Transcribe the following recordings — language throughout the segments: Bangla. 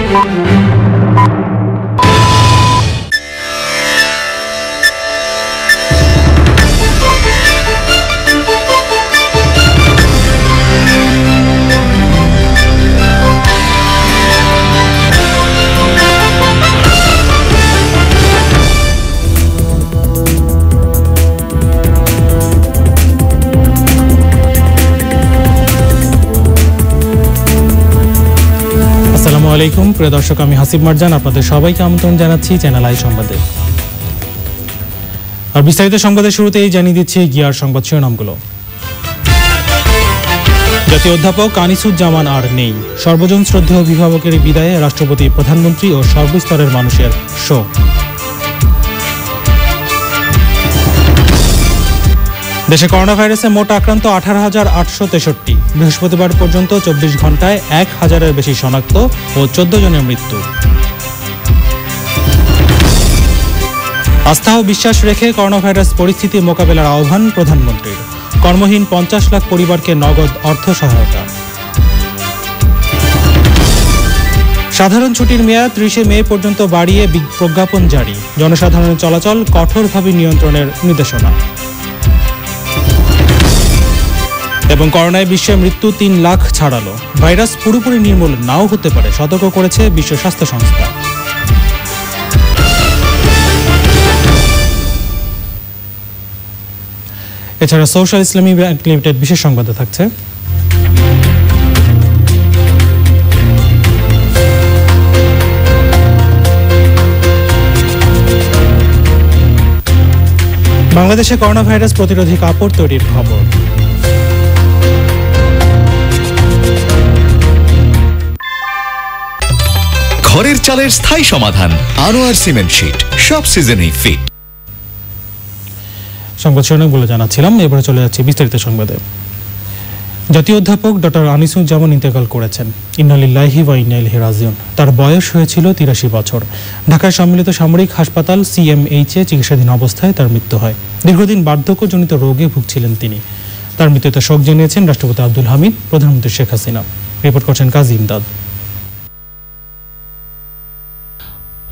আসসালামু আলাইকুম প্রিয় দর্শক, আমি হাসিব মারজান আপনাদের সবাইকে আমন্ত্রণ জানাচ্ছি চ্যানেল আই সংবাদে। আর বিস্তারিত সংবাদের শুরুতেই জানিয়ে দিচ্ছি গিয়ার সংবাদ শিরোনামগুলো। জাতীয় অধ্যাপক আনিসুজ্জামান আর নেই, সর্বজন শ্রদ্ধেয় অভিভাবকের বিদায়ে রাষ্ট্রপতি, প্রধানমন্ত্রী ও সর্বস্তরের মানুষের শোক। দেশে করোনা ভাইরাসে মোট আক্রান্ত 18,863, বৃহস্পতিবার পর্যন্ত 24 ঘন্টায় 1,000-এর বেশি শনাক্ত ও 14 জনের মৃত্যু। আস্থা ও বিশ্বাস রেখে করোনা ভাইরাস পরিস্থিতি মোকাবেলার আহ্বান প্রধানমন্ত্রীর, কর্মহীন 50 লাখ পরিবারকে নগদ অর্থ সহায়তা। সাধারণ ছুটির মেয়াদ 30 মে পর্যন্ত বাড়িয়ে প্রজ্ঞাপন জারি, জনসাধারণের চলাচল কঠোরভাবে নিয়ন্ত্রণের নির্দেশনা। এবং করোনায় বিশ্বে মৃত্যু 3 লাখ ছাড়ালো, ভাইরাস পুরোপুরি নির্মূল নাও হতে পারে, সতর্ক করেছে বিশ্ব স্বাস্থ্য সংস্থা। এছাড়া সোশ্যাল ইসলামী ব্যাংক লিমিটেড বিশেষ সংবাদে থাকছে বাংলাদেশে করোনা ভাইরাস প্রতিরোধী কাপড় তৈরির খবর। ঘরের চালের স্থায়ী সমাধান আনোয়ার সিমেন্ট শীট, সব সিজনেই ফিট। সংবাদ শিরোনামগুলো জানাচ্ছিলাম, এবারে চলে যাচ্ছি বিস্তারিত সংবাদে। জাতীয় অধ্যাপক ডক্টর আনিসুজ্জামান ইন্তেকাল করেছেন, ইন্না লিল্লাহি ওয়া ইন্না ইলাইহি রাজিউন। তার বয়স হয়েছিল 83 বছর। ঢাকার সম্মিলিত সামরিক হাসপাতাল CMH-এ চিকিৎসাধীন অবস্থায় তার মৃত্যু হয়। দীর্ঘদিন বার্ধক্যজনিত রোগে ভুগছিলেন তিনি। তার মৃত্যুতে শোক জানিয়েছেন রাষ্ট্রপতি আব্দুল হামিদ, প্রধানমন্ত্রী শেখ হাসিনা। রিপোর্ট করছেন কাজী ইমদাদ।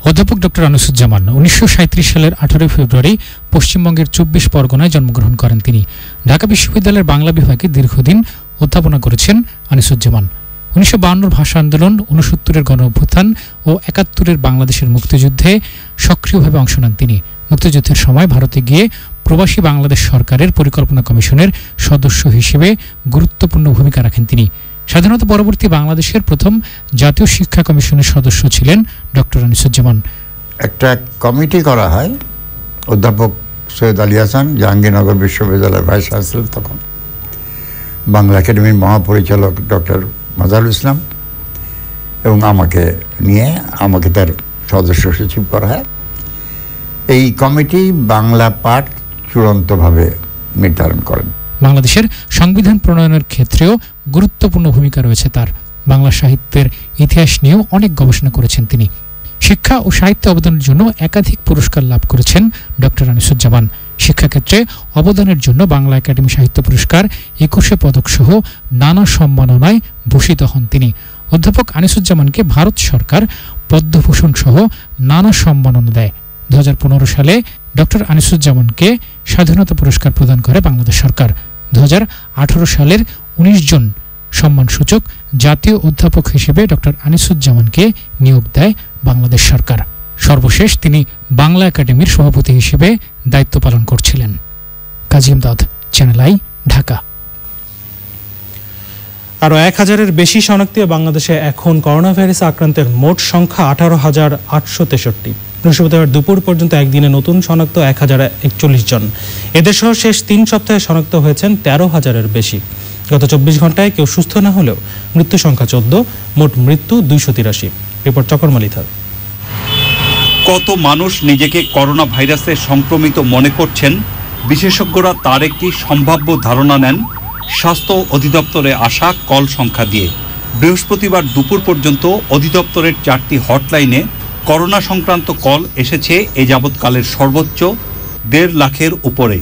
অধ্যাপক ডক্টর আনিসুজ্জামান 1937 সালের 18 ফেব্রুয়ারি পশ্চিমবঙ্গের 24 পরগনায় জন্মগ্রহণ করেন। তিনি ঢাকা বিশ্ববিদ্যালয়ের বাংলা বিভাগে দীর্ঘদিন অধ্যাপনা করেছেন আনিসুজ্জামান। 1952 ভাষা আন্দোলন, 69-এর গণ অভ্যুত্থান ও 71-এর বাংলাদেশের মুক্তিযুদ্ধে সক্রিয়ভাবে অংশ নেন তিনি। মুক্তিযুদ্ধের সময় ভারতে গিয়ে প্রবাসী বাংলাদেশ সরকারের পরিকল্পনা কমিশনের সদস্য হিসেবে গুরুত্বপূর্ণ ভূমিকা রাখেন তিনি। স্বাধীনতা পরবর্তী বাংলাদেশের প্রথম জাতীয় শিক্ষা কমিশনের সদস্য ছিলেন ডক্টর আনিসুজ্জামান। একটা কমিটি করা হয়, অধ্যাপক সৈয়দ আলী হাসান জাহাঙ্গীরনগর বিশ্ববিদ্যালয়ের ভাইস চ্যান্সেলর, তখন বাংলা একাডেমির মহাপরিচালক ডক্টর মাজারুল ইসলাম, এবং আমাকে তার সদস্য সচিব করা হয়। এই কমিটি বাংলা পাঠ চূড়ান্তভাবে নির্ধারণ করেন। বাংলাদেশের সংবিধান প্রণয়নের ক্ষেত্রেও গুরুত্বপূর্ণ ভূমিকা রয়েছে তার। বাংলা সাহিত্যের ইতিহাস নিয়েও অনেক গবেষণা করেছেন তিনি। শিক্ষা ও সাহিত্যে অবদানের জন্য একাধিক পুরস্কার লাভ করেছেন ডক্টর আনিসুজ্জামান। শিক্ষাক্ষেত্রে অবদানের জন্য বাংলা একাডেমি সাহিত্য পুরস্কার, 21 পদক সহ নানা সম্মাননায় ভূষিত হন তিনি। অধ্যাপক আনিসুজ্জামানকে ভারত সরকার পদ্মভূষণ সহ নানা সম্মাননা দেয়। 2015 সালে ডক্টর আনিসুজ্জামানকে স্বাধীনতা পুরস্কার প্রদান করে বাংলাদেশ সরকার। 2018 সালের 19 জন সম্মানসূচক জাতীয় অধ্যাপক হিসেবে ডক্টর আনিসুজ্জামানকে নিয়োগ দেয় বাংলাদেশ সরকার। সর্বশেষ তিনি বাংলা একাডেমির সভাপতি হিসেবে দায়িত্ব পালন করছিলেন। কাজী ইমদাদ, চ্যানেল আই, ঢাকা। আরও 1,000-এর বেশি শনাক্তে বাংলাদেশে এখন করোনা ভাইরাসে আক্রান্তের মোট সংখ্যা 18,863। বৃহস্পতিবার দুপুর পর্যন্ত একদিনে নতুন শনাক্ত 1,041 জন। এদের সহ শেষ 3 সপ্তাহে শনাক্ত হয়েছেন 13,000-এর বেশি। গত 24 ঘন্টায় কেউ সুস্থ না হলেও মৃত্যু সংখ্যা 14, মোট মৃত্যু 283। রিপোর্ট চকরমালিথার। কত মানুষ নিজেকে করোনা ভাইরাসে সংক্রমিত মনে করছেন, বিশেষজ্ঞরা তার একটি সম্ভাব্য ধারণা নেন স্বাস্থ্য অধিদপ্তরে আসা কল সংখ্যা দিয়ে। বৃহস্পতিবার দুপুর পর্যন্ত অধিদপ্তরের 4টি হটলাইনে করোনা সংক্রান্ত কল এসেছে এ যাবৎকালের সর্বোচ্চ 1.5 লাখের উপরে।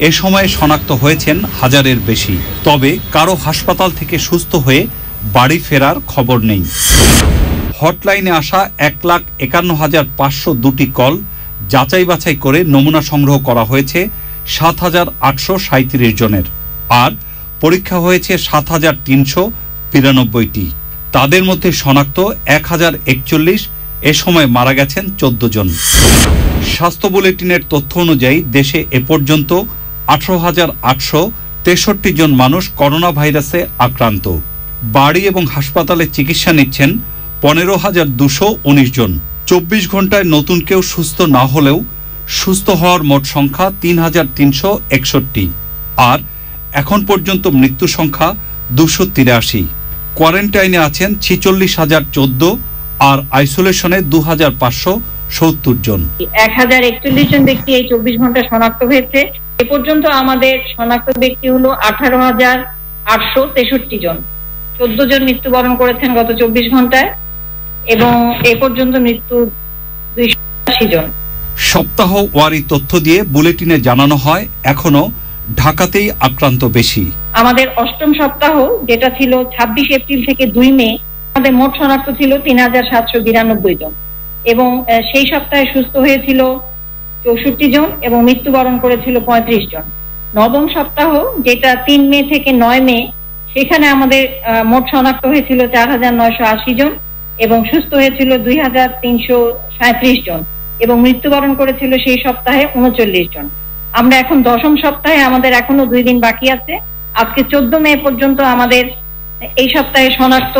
এ সময়ে শনাক্ত হয়েছেন 1000-এর বেশি। তবে কারো হাসপাতাল থেকে সুস্থ হয়ে বাড়ি ফেরার খবর নেই। হটলাইনে আসা 1,51,502টি কল যাচাই বাছাই করে নমুনা সংগ্রহ করা হয়েছে 7,837 জনের, আর পরীক্ষা হয়েছে 7,392টি। তাদের মধ্যে শনাক্ত 1,041, এ সময় মারা গেছেন 14 জন। স্বাস্থ্য বুলেটিনের তথ্য অনুযায়ী দেশে এ পর্যন্ত 18,863 জন মানুষ করোনা ভাইরাসে আক্রান্ত। বাড়ি এবং হাসপাতালে চিকিৎসা নিচ্ছেন 15,219 জন। 24 ঘন্টায় নতুন কেউ সুস্থ না হলেও সুস্থ হওয়ার মোট সংখ্যা 3,361, আর এখন পর্যন্ত মৃত্যু সংখ্যা 283। কোয়ারেন্টাইনে আছেন 46,014 আর আইসোলেশনে 2,570 জন। 1,041 জন ব্যক্তি এই 24 ঘন্টা শনাক্ত হয়েছে। এ পর্যন্ত আমাদের শনাক্ত ব্যক্তি হলো 18,863 জন। 14 জন মৃত্যুবরণ করেছেন গত 24 ঘন্টায় এবং এ পর্যন্ত মৃত্যু 280 জন। সপ্তাহ ওয়ারি তথ্য দিয়ে বুলেটিনে জানানো হয় এখনো ঢাকাতেই আক্রান্ত বেশি। আমাদের অষ্টম সপ্তাহ, যেটা ছিল 26 এপ্রিল থেকে 2 মে, আমাদের মোট শনাক্ত ছিল 3,792 জন এবং সেই সপ্তাহে সুস্থ হয়েছিল 64 জন এবং মৃত্যুবরণ করেছিল 35 জন। নবম সপ্তাহ, যেটা 3 মে থেকে 9 মে, সেখানে আমাদের মোট শনাক্ত হয়েছিল 4,980 জন এবং সুস্থ হয়েছিল 2,337 জন এবং মৃত্যুবরণ করেছিল সেই সপ্তাহে 39 জন। আমরা এখন দশম সপ্তাহে, আমাদের এখনো 2 দিন বাকি আছে। আজকে 14 মে পর্যন্ত আমাদের এই সপ্তাহে শনাক্ত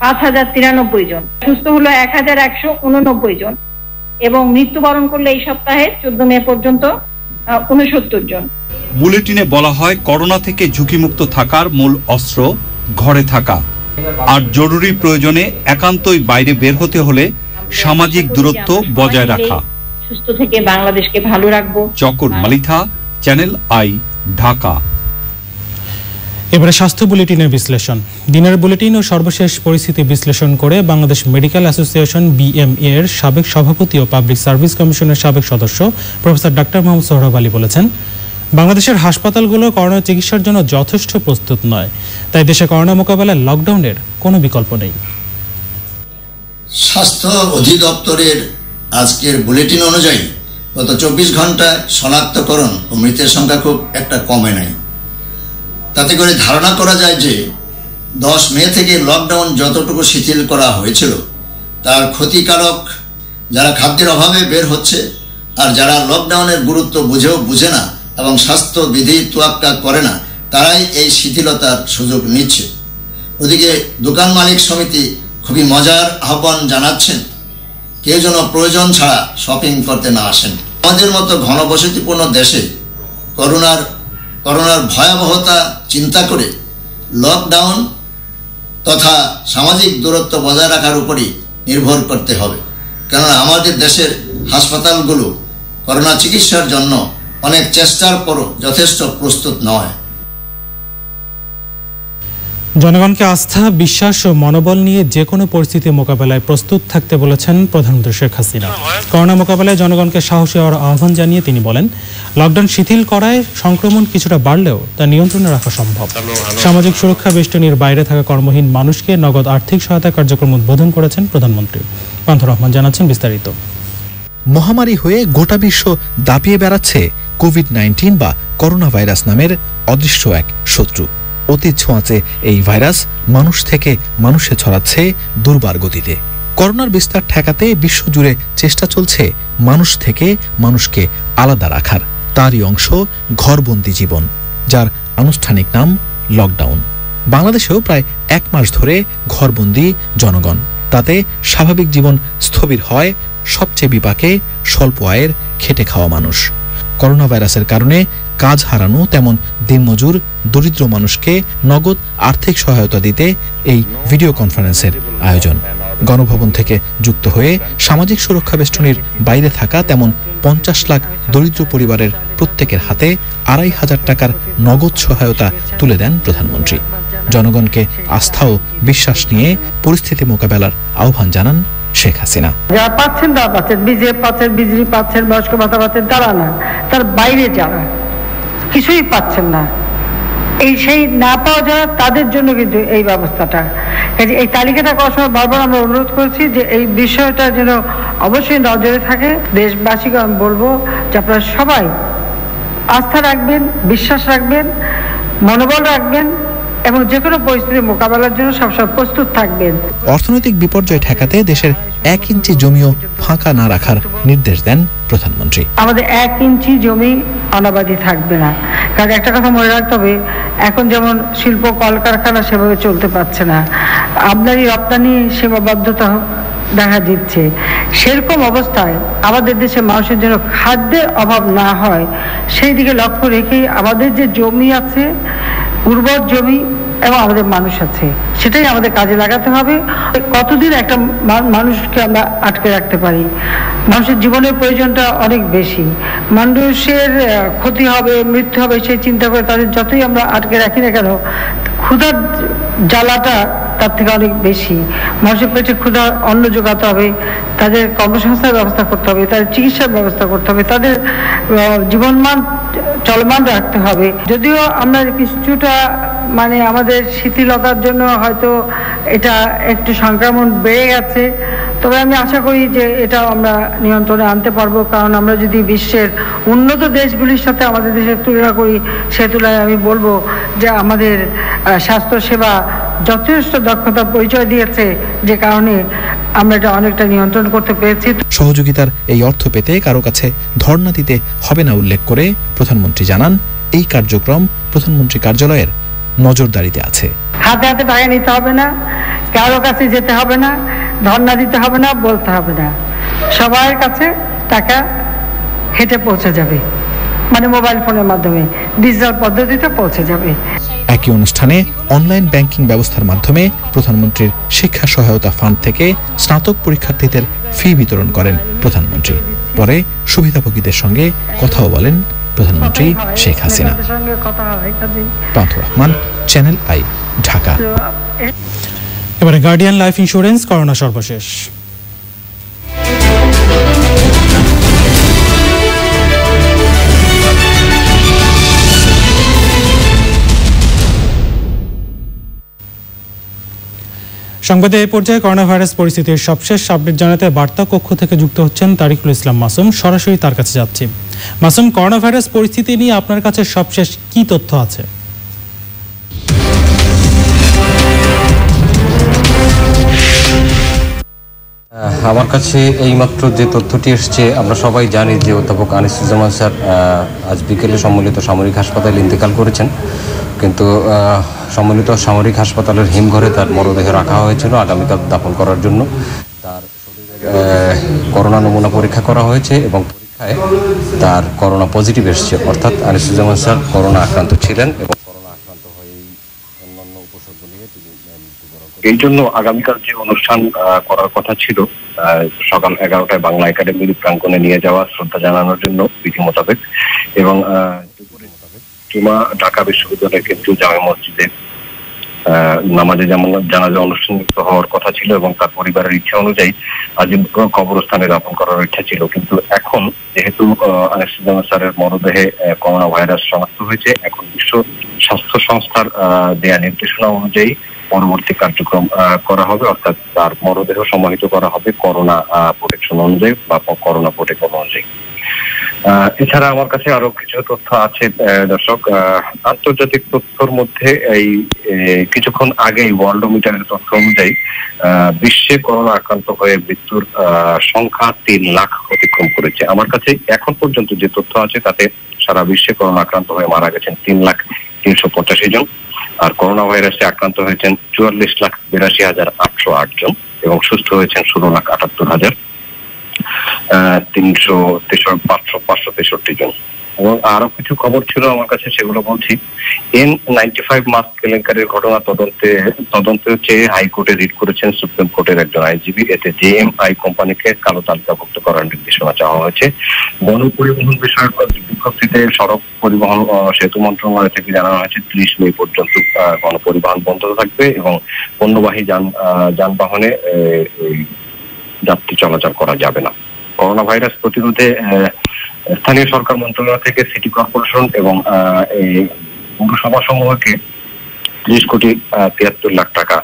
5,093 জন, সুস্থ হলো 1,189 জন এবং মৃত্যুবরণ করলে এই সপ্তাহে 14 মে পর্যন্ত 69 জন। বুলেটিনে বলা হয় করোনা থেকে ঝুঁকিমুক্ত থাকার মূল অস্ত্র ঘরে থাকা, আর জরুরি প্রয়োজনে একান্তই বাইরে বের হতে হলে সামাজিক দূরত্ব বজায় রাখা। সুস্থ থেকে বাংলাদেশকে ভালো রাখবো। চকর মালিথা, চ্যানেল আই, ঢাকা। এবারে স্বাস্থ্য বুলেটিনের বিশ্লেষণ। দিনের বুলেটিন ও সর্বশেষ পরিস্থিতি বিশ্লেষণ করে বাংলাদেশ মেডিকেল অ্যাসোসিয়েশন BMA এর সাবেক সভাপতি ও পাবলিক সার্ভিস কমিশনের সাবেক সদস্য প্রফেসর ডাক্তার মোহাম্মদ সোহরাব আলী বলেছেন, বাংলাদেশের হাসপাতালগুলো করোনা চিকিৎসার জন্য যথেষ্ট প্রস্তুত নয়, তাই দেশে করোনা মোকাবেলায় লকডাউনের কোনো বিকল্প নেই। স্বাস্থ্য অধিদপ্তরের আজকের বুলেটিন অনুযায়ী গত 24 ঘন্টায় শনাক্তকরণ ও মৃতের সংখ্যা খুব একটা কমে নাই। তাতে করে ধারণা করা যায় যে 10 মে থেকে লকডাউন যতটুকু শিথিল করা হয়েছিল তার ক্ষতিকারক যারা খাদ্যের অভাবে বের হচ্ছে আর যারা লকডাউনের গুরুত্ব বুঝে না এবং স্বাস্থ্যবিধি তোয়াক্কা করে না, তারাই এই শিথিলতার সুযোগ নিচ্ছে। ওদিকে দোকান মালিক সমিতি খুবই মজার আহ্বান জানাচ্ছেন, কেউ যেন প্রয়োজন ছাড়া শপিং করতে না আসেন। আমাদের মতো ঘনবসতিপূর্ণ দেশে করোনার ভয়াবহতা চিন্তা করে লকডাউন তথা সামাজিক দূরত্ব বজায় রাখার উপরই নির্ভর করতে হবে, কেননা আমাদের দেশের হাসপাতালগুলো করোনা চিকিৎসার জন্য অনেক চেষ্টার পরও যথেষ্ট প্রস্তুত নয়। জনগণকে আস্থা, বিশ্বাস ও মনোবল নিয়ে যে কোনো পরিস্থিতি মোকাবেলায় প্রস্তুত থাকতে বলেছেন প্রধানমন্ত্রী শেখ হাসিনা। করোনা মোকাবেলায় জনগণকে সাহসী হওয়ার আহ্বান জানিয়ে তিনি বলেন, লকডাউন শিথিল করায় সংক্রমণ কিছুটা বাড়লেও তা নিয়ন্ত্রণে রাখা সম্ভব। সামাজিক সুরক্ষা বেষ্টনীর বাইরে থাকা কর্মহীন মানুষকে নগদ আর্থিক সহায়তা কার্যক্রম উদ্বোধন করেছেন প্রধানমন্ত্রী। পান্থর রহমান জানাচ্ছেন বিস্তারিত। মহামারী হয়ে গোটা বিশ্ব দাপিয়ে বেড়াচ্ছে কোভিড-19 বা করোনা ভাইরাস নামের অদৃশ্য এক শত্রু। অতি ছোঁয়াচে এই ভাইরাস মানুষ থেকে মানুষে ছড়াচ্ছে দুর্বার গতিতে। করোনার বিস্তার ঠেকাতে বিশ্বজুড়ে চেষ্টা চলছে মানুষ থেকে মানুষকে আলাদা রাখার। তারই অংশ ঘরবন্দি জীবন, যার আনুষ্ঠানিক নাম লকডাউন। বাংলাদেশেও প্রায় 1 মাস ধরে ঘরবন্দি জনগণ। তাতে স্বাভাবিক জীবন স্থবির হয় সবচেয়ে বিপাকে স্বল্প আয়ের খেটে খাওয়া মানুষ। করোনা ভাইরাসের কারণে কাজ হারানো তেমন দিনমজুর দরিদ্র মানুষকে নগদ আর্থিক সহায়তা দিতে এই ভিডিও কনফারেন্সের আয়োজন। গণভবন থেকে যুক্ত হয়ে সামাজিক সুরক্ষা বেষ্টনীর বাইরে থাকা তেমন 50 লাখ দরিদ্র পরিবারের প্রত্যেকের হাতে 2,500 টাকার নগদ সহায়তা তুলে দেন প্রধানমন্ত্রী। জনগণকে আস্থা ও বিশ্বাস নিয়ে পরিস্থিতি মোকাবেলার আহ্বান জানান শেখ হাসিনা। যারা পাচ্ছেন তারা পাচ্ছেন, বিজেপি পাচ্ছেন, বিজেপি পাচ্ছেন, বয়স্ক ভাতা পাচ্ছেন, তারা না, তার বাইরে যারা কিছুই পাচ্ছেন না, সেই না পাওয়া যারা তাদের জন্য কিন্তু এই ব্যবস্থাটা, এই তালিকাটা করার সময় বারবার আমরা অনুরোধ করছি যে এই বিষয়টা যেন অবশ্যই নজরে থাকে। দেশবাসীকে আমি বলবো যে আপনারা সবাই আস্থা রাখবেন, বিশ্বাস রাখবেন, মনোবল রাখবেন এবং যে কোনো পরিস্থিতি মোকাবেলার জন্য সবসময় প্রস্তুত থাকবেন। অর্থনৈতিক বিপর্যয় ঠেকাতে দেশের 1 ইঞ্চি জমিও ফাঁকা না রাখার নির্দেশ দেন প্রধানমন্ত্রী। আমাদের 1 ইঞ্চি জমি অনাবাদি থাকবে না, কারণ একটা কথা মনে রাখতে হবে, এখন যেমন শিল্প কলকারখানা সেভাবে চলতে পারছে না, আমদানি রপ্তানি সীমাবদ্ধতা দেখা দিচ্ছে, সেরকম অবস্থায় আমাদের দেশে মানুষের জন্য খাদ্যের অভাব না হয় সেই দিকে লক্ষ্য রেখে আমাদের যে জমি আছে, উর্বর জমি এবং আমাদের মানুষ আছে, সেটাই আমাদের কাজে লাগাতে হবে। কতদিন একটা মানুষকে আমরা আটকে রাখতে পারি? মানুষের জীবনের প্রয়োজনটা অনেক বেশি, মানুষের ক্ষতি হবে, মৃত্যু হবে সেই চিন্তা করে তাদের যতই আমরা আটকে রাখি না কেন, ক্ষুধার জ্বালাটা তার থেকে অনেক বেশি। মানুষের পেটে ক্ষুধার অন্ন যোগাতে হবে, তাদের কর্মসংস্থানের ব্যবস্থা করতে হবে, তাদের চিকিৎসার ব্যবস্থা করতে হবে, তাদের জীবনমান চলমান রাখতে হবে। যদিও আমরা কিছুটা আমাদের শিথিলতার জন্য হয়তো এটা একটু সংক্রমণ বেড়ে গেছে, তবে আমি আশা করি যে এটাও আমরা নিয়ন্ত্রণে আনতে পারবো, কারণ আমরা যদি বিশ্বের উন্নত দেশগুলির সাথে আমাদের দেশের তুলনা করি, সে তুলনায় আমি বলবো যে আমাদের স্বাস্থ্যসেবা যথেষ্ট দক্ষতার পরিচয় দিয়েছে, যে কারণে আমরা এটা অনেকটা নিয়ন্ত্রণ করতে পেরেছি। সহযোগিতার এই অর্থ পেতে কারো কাছে ধর্ণা দিতে হবে না উল্লেখ করে প্রধানমন্ত্রী জানান, এই কার্যক্রম প্রধানমন্ত্রী কার্যালয়ের নজরদারিতে আছে। হাতে হাতে টাকা নিতে হবে না, কারো কাছে যেতে হবে না, ধর্ণা দিতে হবে না, বলতে হবে না, সবার কাছে টাকা হেঁটে পৌঁছে যাবে, মোবাইল ফোনের মাধ্যমে ডিজিটাল পদ্ধতিতে পৌঁছে যাবে। একই অনুষ্ঠানে অনলাইন ব্যাংকিং ব্যবস্থার মাধ্যমে প্রধানমন্ত্রীর শিক্ষা সহায়তা ফান্ড থেকে স্নাতক পরীক্ষার্থীদের ফি বিতরণ করেন প্রধানমন্ত্রী। পরে সুবিধাভোগীদের সঙ্গে কথাও বলেন প্রধানমন্ত্রী শেখ হাসিনা। Panthur Rahman, Channel I, Dhaka. এবারে গার্ডিয়ান লাইফ ইন্স্যুরেন্স করোনা সর্বশেষ। সংবাদে এই পর্যায়ে করোনা ভাইরাস পরিস্থিতির সবশেষ আপডেট জানাতে বার্তা কক্ষ থেকে যুক্ত হচ্ছেন তারিকুল ইসলাম মাসুম। সরাসরি তার কাছে যাচ্ছি। মাসুম, করোনা ভাইরাস পরিস্থিতি নিয়ে আপনার কাছে সবশেষ কি তথ্য আছে? আমার কাছে এইমাত্র যে তথ্যটি এসছে, আমরা সবাই জানি যে অধ্যাপক আনিসুজ্জামান স্যার আজ বিকেলে সম্মিলিত সামরিক হাসপাতালে ইন্তেকাল করেছেন, কিন্তু সম্মিলিত সামরিক হাসপাতালের হিমঘরে তার মরদেহ রাখা হয়েছিল আগামীকাল দাফন করার জন্য। তার করোনা নমুনা পরীক্ষা করা হয়েছে এবং পরীক্ষায় তার করোনা পজিটিভ এসেছে, অর্থাৎ আনিসুজ্জামান স্যার করোনা আক্রান্ত ছিলেন এবং করোনা আক্রান্ত হয়ে অন্যান্য উপসর্গ নিয়ে তিনি এই জন্য আগামীকাল যে অনুষ্ঠান করার কথা ছিল সকাল 11টায় বাংলা একাডেমির প্রাঙ্গণে নিয়ে যাওয়া শ্রদ্ধা জানানোর জন্য বিধি মোতাবেক, এবং জুমা ঢাকা বিশ্ববিদ্যালয়ের কেন্দ্রীয় জামে মসজিদে নামাজে যেমন জানাজা অনুষ্ঠিত হওয়ার কথা ছিল এবং তার পরিবারের ইচ্ছা অনুযায়ী আজ কবরস্থানে দাফন করার ইচ্ছা ছিল, কিন্তু এখন যেহেতু আনিসুজ্জামান স্যারের মরদেহে করোনা ভাইরাস শনাক্ত হয়েছে, এখন বিশ্ব স্বাস্থ্য সংস্থার দেয়া নির্দেশনা অনুযায়ী পরবর্তী কার্যক্রম করা হবে, অর্থাৎ তার মরদেহ সমাহিত করা হবে করোনা প্রোটেকশন অনুযায়ী বা করোনা প্রোটোকল অনুযায়ী। এছাড়া আমার কাছে আরো কিছু তথ্য আছে দর্শক। আন্তর্জাতিক তথ্যর মধ্যে এই কিছুক্ষণ আগেই ওয়ার্ল্ডোমিটারের তথ্য অনুযায়ী বিশ্বে করোনা আক্রান্ত হয়ে মৃত্যুর সংখ্যা 3 লাখ অতিক্রম করেছে। আমার কাছে এখন পর্যন্ত যে তথ্য আছে তাতে সারা বিশ্বে করোনা আক্রান্ত হয়ে মারা গেছেন 3,385,000 জন, আর করোনা ভাইরাসে আক্রান্ত হয়েছেন 44,82,808 জন এবং সুস্থ হয়েছেন 16,78,363 জন। এবং আরো কিছু খবর ছিল আমার কাছে, সেগুলো বলছি। N95 মাস্ক কেলেঙ্কারির ঘটনা তদন্তে চেয়ে হাইকোর্টে রিট করেছেন সুপ্রিম কোর্টের একজন আইনজীবী। এতে জেএমআই কোম্পানিকে কালো তালিকাভুক্ত করার নির্দেশনা চাওয়া হয়েছে। গণপরিবহন বিষয়ক বিজ্ঞপ্তিতে সড়ক পরিবহন সেতু মন্ত্রণালয় থেকে জানানো হয়েছে 30 মে পর্যন্ত গণপরিবহন বন্ধ থাকবে এবং পণ্যবাহী যানবাহনে যাত্রী চলাচল করা যাবে না। করোনা ভাইরাস প্রতিরোধে স্থানীয় সরকার মন্ত্রণালয় থেকে সিটি কর্পোরেশন এবং পৌরসভা সমূহকে 30,73,00,000 টাকা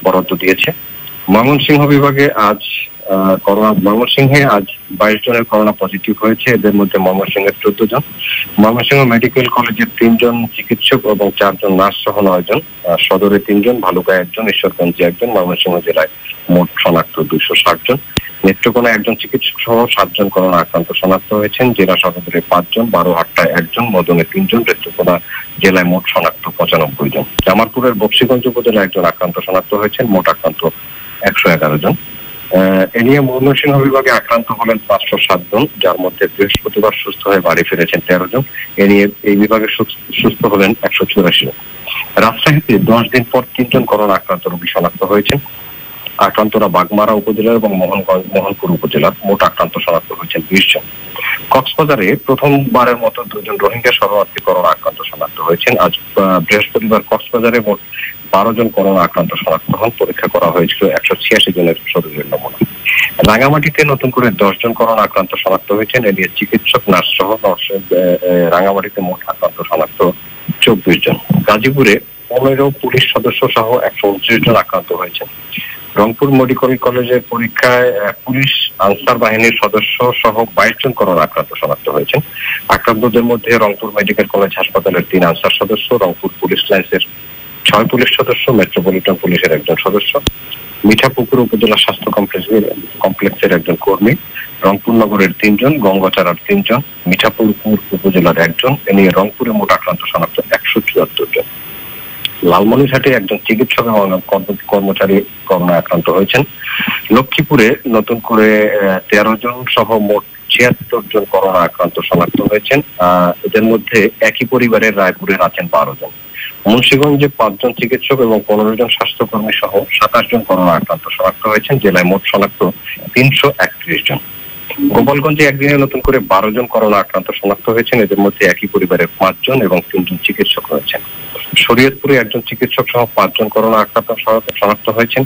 বরাদ্দ দিয়েছে। ময়মনসিংহ বিভাগে ময়মনসিংহে আজ 22 জনের করোনা পজিটিভ হয়েছে। এদের মধ্যে ময়মনসিংহের 14 জন, ময়মনসিংহ মেডিকেল কলেজের 3 জন চিকিৎসক এবং 4 জন নার্স সহ 9 জন, সদরে 3 জন, ভালুকায় 1 জন, ঈশ্বরগঞ্জে 1 জন, ময়মনসিংহ জেলায় মোট শনাক্ত 260 জন। নেত্রকোনায় 1 জন চিকিৎসক সহ 7 জন করোনা আক্রান্ত শনাক্ত হয়েছেন। জেলা সদরে 5 জন, বারোহাট্টায় 1 জন, মদনে 3 জন, নেত্রকোনা জেলায় মোট শনাক্ত 95 জন। জামালপুরের বক্সিগঞ্জ উপজেলায় 1 জন আক্রান্ত শনাক্ত হয়েছেন, মোট আক্রান্ত 111 জন। এ নিয়ে ময়মনসিংহ বিভাগে আক্রান্ত হলেন 507 জন, যার মধ্যে বৃহস্পতিবার সুস্থ হয়ে বাড়ি ফিরেছেন 13 জন। এ নিয়ে এই বিভাগে সুস্থ হলেন 184 জন। রাজশাহীতে 10 দিন পর 3 জন করোনা আক্রান্ত রোগী শনাক্ত হয়েছেন। আক্রান্তরা বাগমারা উপজেলা এবং মোহনপুর উপজেলার, মোট আক্রান্ত শনাক্ত হয়েছেন 20 জন। কক্সবাজারে প্রথমবারের মতো 2 জন রোহিঙ্গা শরণার্থী করোনা আক্রান্ত শনাক্ত হয়েছেন। আজ বৃহস্পতিবার কক্সবাজারে মোট 12 জন করোনা আক্রান্ত শনাক্ত হন। পরীক্ষা করা হয়েছিল 186 জনের শরীরের নমুনা। রাঙামাটিতে নতুন করে 10 জন করোনা আক্রান্ত শনাক্ত হয়েছেন। এ নিয়ে চিকিৎসক, নার্স সহ রাঙামাটিতে মোট আক্রান্ত শনাক্ত 24 জন। গাজীপুরে 15 পুলিশ সদস্য সহ 129 জন আক্রান্ত হয়েছেন। রংপুর মেডিকেল কলেজের পরীক্ষায় পুলিশ আনসার বাহিনীর সদস্য সহ 22 জন করোনা আক্রান্ত শনাক্ত হয়েছেন। আক্রান্তদের মধ্যে রংপুর মেডিকেল কলেজ হাসপাতালের 3 আনসার সদস্য, রংপুর পুলিশ লাইন্সের 6 পুলিশ সদস্য, মেট্রোপলিটন পুলিশের 1 জন সদস্য, মিঠাপুকুর উপজেলা স্বাস্থ্য কমপ্লেক্সের 1 জন কর্মী, রংপুর নগরের 3 জন, গঙ্গাচাড়ার 3 জন, মিঠাপুকুর উপজেলার 1 জন। এ নিয়ে রংপুরে মোট আক্রান্ত শনাক্ত 174 জন। লালমনিরহাটে 1 জন চিকিৎসক এবং কর্মচারী করোনা আক্রান্ত হয়েছেন। লক্ষ্মীপুরে নতুন করে 13 জন সহ মোট 76 জন করোনা আক্রান্ত শনাক্ত হয়েছেন। এদের মধ্যে একই পরিবারের রায়পুরের আছেন 12 জন। মুন্সিগঞ্জে 5 জন চিকিৎসক এবং 15 জন স্বাস্থ্যকর্মী সহ 27 জন করোনা আক্রান্ত শনাক্ত হয়েছেন। জেলায় মোট শনাক্ত 331 জন। গোপালগঞ্জে একদিনে নতুন করে 12 জন করোনা আক্রান্ত শনাক্ত হয়েছেন। এদের মধ্যে একই পরিবারের 5 জন এবং 3 জন চিকিৎসক রয়েছেন। শরীয়তপুরে 1 জন চিকিৎসক সহ 5 জন করোনা আক্রান্ত শনাক্ত হয়েছেন।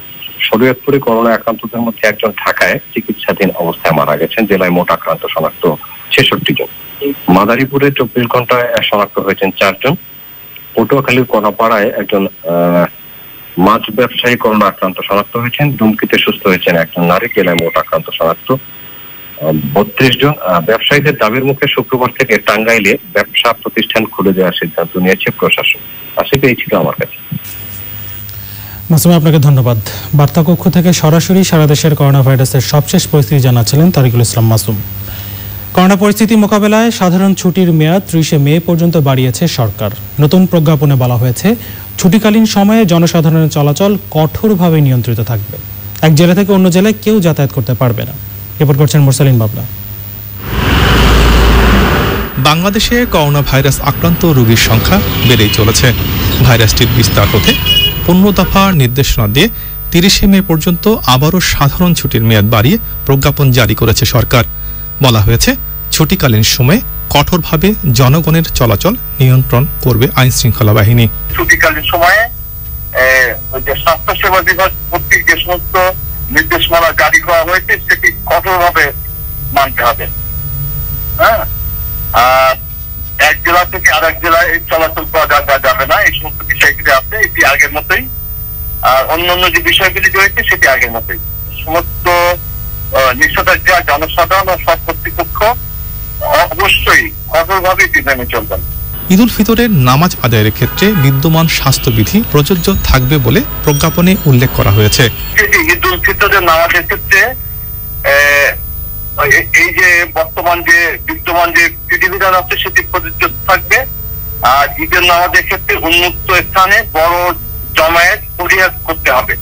শরীয়তপুরে করোনা আক্রান্তদের মধ্যে 1 জন ঢাকায় চিকিৎসাধীন অবস্থায় মারা গেছেন। জেলায় মোট আক্রান্ত শনাক্ত 66 জন। মাদারীপুরে 24 ঘন্টায় শনাক্ত হয়েছেন 4 জন। পটুয়াখালীর কলাপাড়ায় 1 জন মাছ ব্যবসায়ী করোনা আক্রান্ত শনাক্ত হয়েছেন। দুমকিতে সুস্থ হয়েছেন 1 জন নারী। জেলায় মোট আক্রান্ত শনাক্ত 32 জন। ব্যবসায়ীদের দাবির মুখে শুক্রবার থেকে টাঙ্গাইলে ব্যবসা প্রতিষ্ঠান খুলে দেওয়ার সিদ্ধান্ত নিয়েছে প্রশাসন। আসলে এই ছিল আমার কাছে। মাসুম, আপনাকে ধন্যবাদ। বার্তা কক্ষ থেকে সরাসরি সারা দেশের করোনা ভাইরাসের সবশেষ পরিস্থিতি জানাচ্ছিলেন তারিকুল ইসলাম মাসুম। করোনা পরিস্থিতি মোকাবেলায় সাধারণ ছুটির মেয়াদ 30 মে পর্যন্ত বাড়িয়েছে সরকার। নতুন প্রজ্ঞাপনে বলা হয়েছে, ছুটিকালীন সময়ে জনসাধারণের চলাচল কঠোরভাবে নিয়ন্ত্রিত থাকবে। এক জেলা থেকে অন্য জেলায় কেউ যাতায়াত করতে পারবে না। রিপোর্ট করছেন মুরসালিন বাবলা। বাংলাদেশে করোনা ভাইরাস আক্রান্ত রোগীর সংখ্যা বেড়েই চলেছে। ভাইরাসটির বিস্তার রোধে 15 দফা নির্দেশনা দিয়ে 30 মে পর্যন্ত আবারও সাধারণ ছুটির মেয়াদ বাড়িয়ে প্রজ্ঞাপন জারি করেছে সরকার। বলা হয়েছে, ছুটিকালীন সময়ে কঠোরভাবে জনগণের চলাচল নিয়ন্ত্রণ করবে আইন শৃঙ্খলা বাহিনী। ছুটিকালীন সময়ে স্বাস্থ্য সেবা বিভাগ কর্তৃক যে সমস্ত নির্দেশমালা জারি করা হয়েছে সেটি কঠোরভাবে মানতে হবে। হ্যাঁ, এক জেলা থেকে আরেক জেলায় চলাচল করা যাবে না, এই সমস্ত বিষয়গুলি আছে, এটি আগের মতোই। আর অন্যান্য যে বিষয়গুলি রয়েছে সেটি আগের মতোই। সমস্ত নিষেধাজ্ঞা জনসাধারণ ও সব কর্তৃপক্ষ অবশ্যই কঠোরভাবে মেনে চলবেন। ঈদ উল ফিতরের নামাজ আদায়ের ক্ষেত্রে বিদ্যমান স্বাস্থ্যবিধি প্রযোজ্য থাকবে বলে প্রজ্ঞাপনে উল্লেখ করা হয়েছে। ঈদ উল ফিতরের নামাজের ক্ষেত্রে এই যে বর্তমান যে বিদ্যমান যে বিধিবিধান আছে সেটি প্রযোজ্য থাকবে। আর ঈদের নামাজের ক্ষেত্রে উন্মুক্ত স্থানে বড় জমায়েত পরিহার করতে হবে।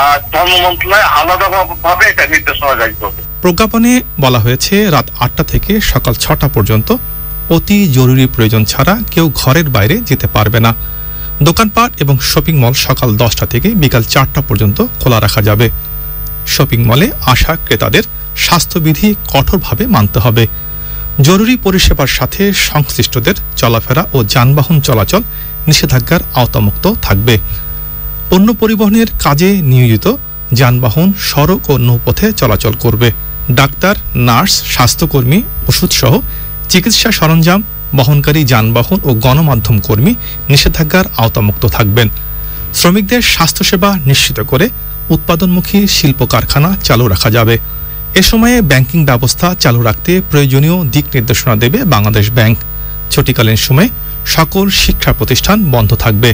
আর ধর্ম মন্ত্রণালয় আলাদাভাবে এটা নির্দেশনা জারি করবে। প্রজ্ঞাপনে বলা হয়েছে, রাত 8টা থেকে সকাল 6টা পর্যন্ত অতি জরুরি প্রয়োজন ছাড়া কেউ ঘরের বাইরে যেতে পারবে না। দোকানপাট এবং শপিং মল সকাল 10টা থেকে বিকাল 4টা পর্যন্ত খোলা রাখা যাবে। শপিং মলে আসা ক্রেতাদের স্বাস্থ্যবিধি কঠোরভাবে মানতে হবে। জরুরি পরিষেবার সাথে সংশ্লিষ্টদের চলাফেরা ও যানবাহন চলাচল নিষেধাজ্ঞার আওতামুক্ত থাকবে। পণ্য পরিবহনের কাজে নিয়োজিত যানবাহন সড়ক ও নৌপথে চলাচল করবে। ডাক্তার, নার্স, স্বাস্থ্যকর্মী, ওষুধ সহ চিকিৎসা সরঞ্জাম বহনকারী যানবাহন ও গণমাধ্যম কর্মী নিষেধাজ্ঞার আওতামুক্ত থাকবেন। শ্রমিকদের স্বাস্থ্যসেবা নিশ্চিত করে উৎপাদনমুখী শিল্প কারখানা চালু রাখা যাবে। এ সময়ে ব্যাংকিং ব্যবস্থা চালু রাখতে প্রয়োজনীয় দিক নির্দেশনা দেবে বাংলাদেশ ব্যাংক। ছুটিকালীন সময়ে সকল শিক্ষা প্রতিষ্ঠান বন্ধ থাকবে।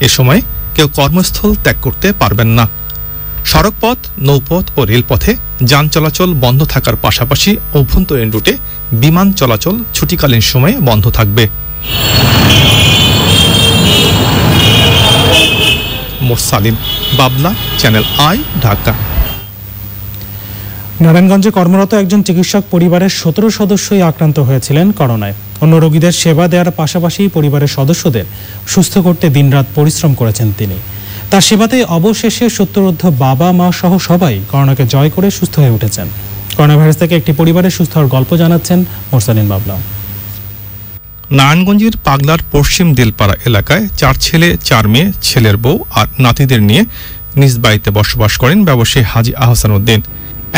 এ সময় কেউ কর্মস্থল ত্যাগ করতে পারবেন না। সড়কপথ, নৌপথ ও রেলপথে যান চলাচল বন্ধ থাকার পাশাপাশি অভ্যন্তরীণ রুটে বিমান চলাচল ছুটিকালীন সময়ে বন্ধ থাকবে। মোরসালিন, বাবলা, চ্যানেল আই, ঢাকা। নারায়ণগঞ্জে কর্মরত একজন চিকিৎসক পরিবারের 17 সদস্যই আক্রান্ত হয়েছিলেন করোনায়। অন্য রোগীদের সেবা দেওয়ার পাশাপাশি পরিবারের সদস্যদের সুস্থ করতে দিনরাত পরিশ্রম করেছেন তিনি। তার সেবাতে অবশেষে 70 বাবা মা সহ সবাই করোনাকে জয় করে সুস্থ হয়ে উঠেছেন। করোনা ভাইরাস থেকে একটি পরিবারের সুস্থ হওয়ার গল্প জানাচ্ছেন মোরসালিন বাবলা। নারায়ণগঞ্জের পাগলার পশ্চিম দিলপাড়া এলাকায় 4 ছেলে 4 মেয়ে, ছেলের বউ আর নাতিদের নিয়ে নিজ বাড়িতে বসবাস করেন ব্যবসায়ী হাজী আহসান উদ্দিন।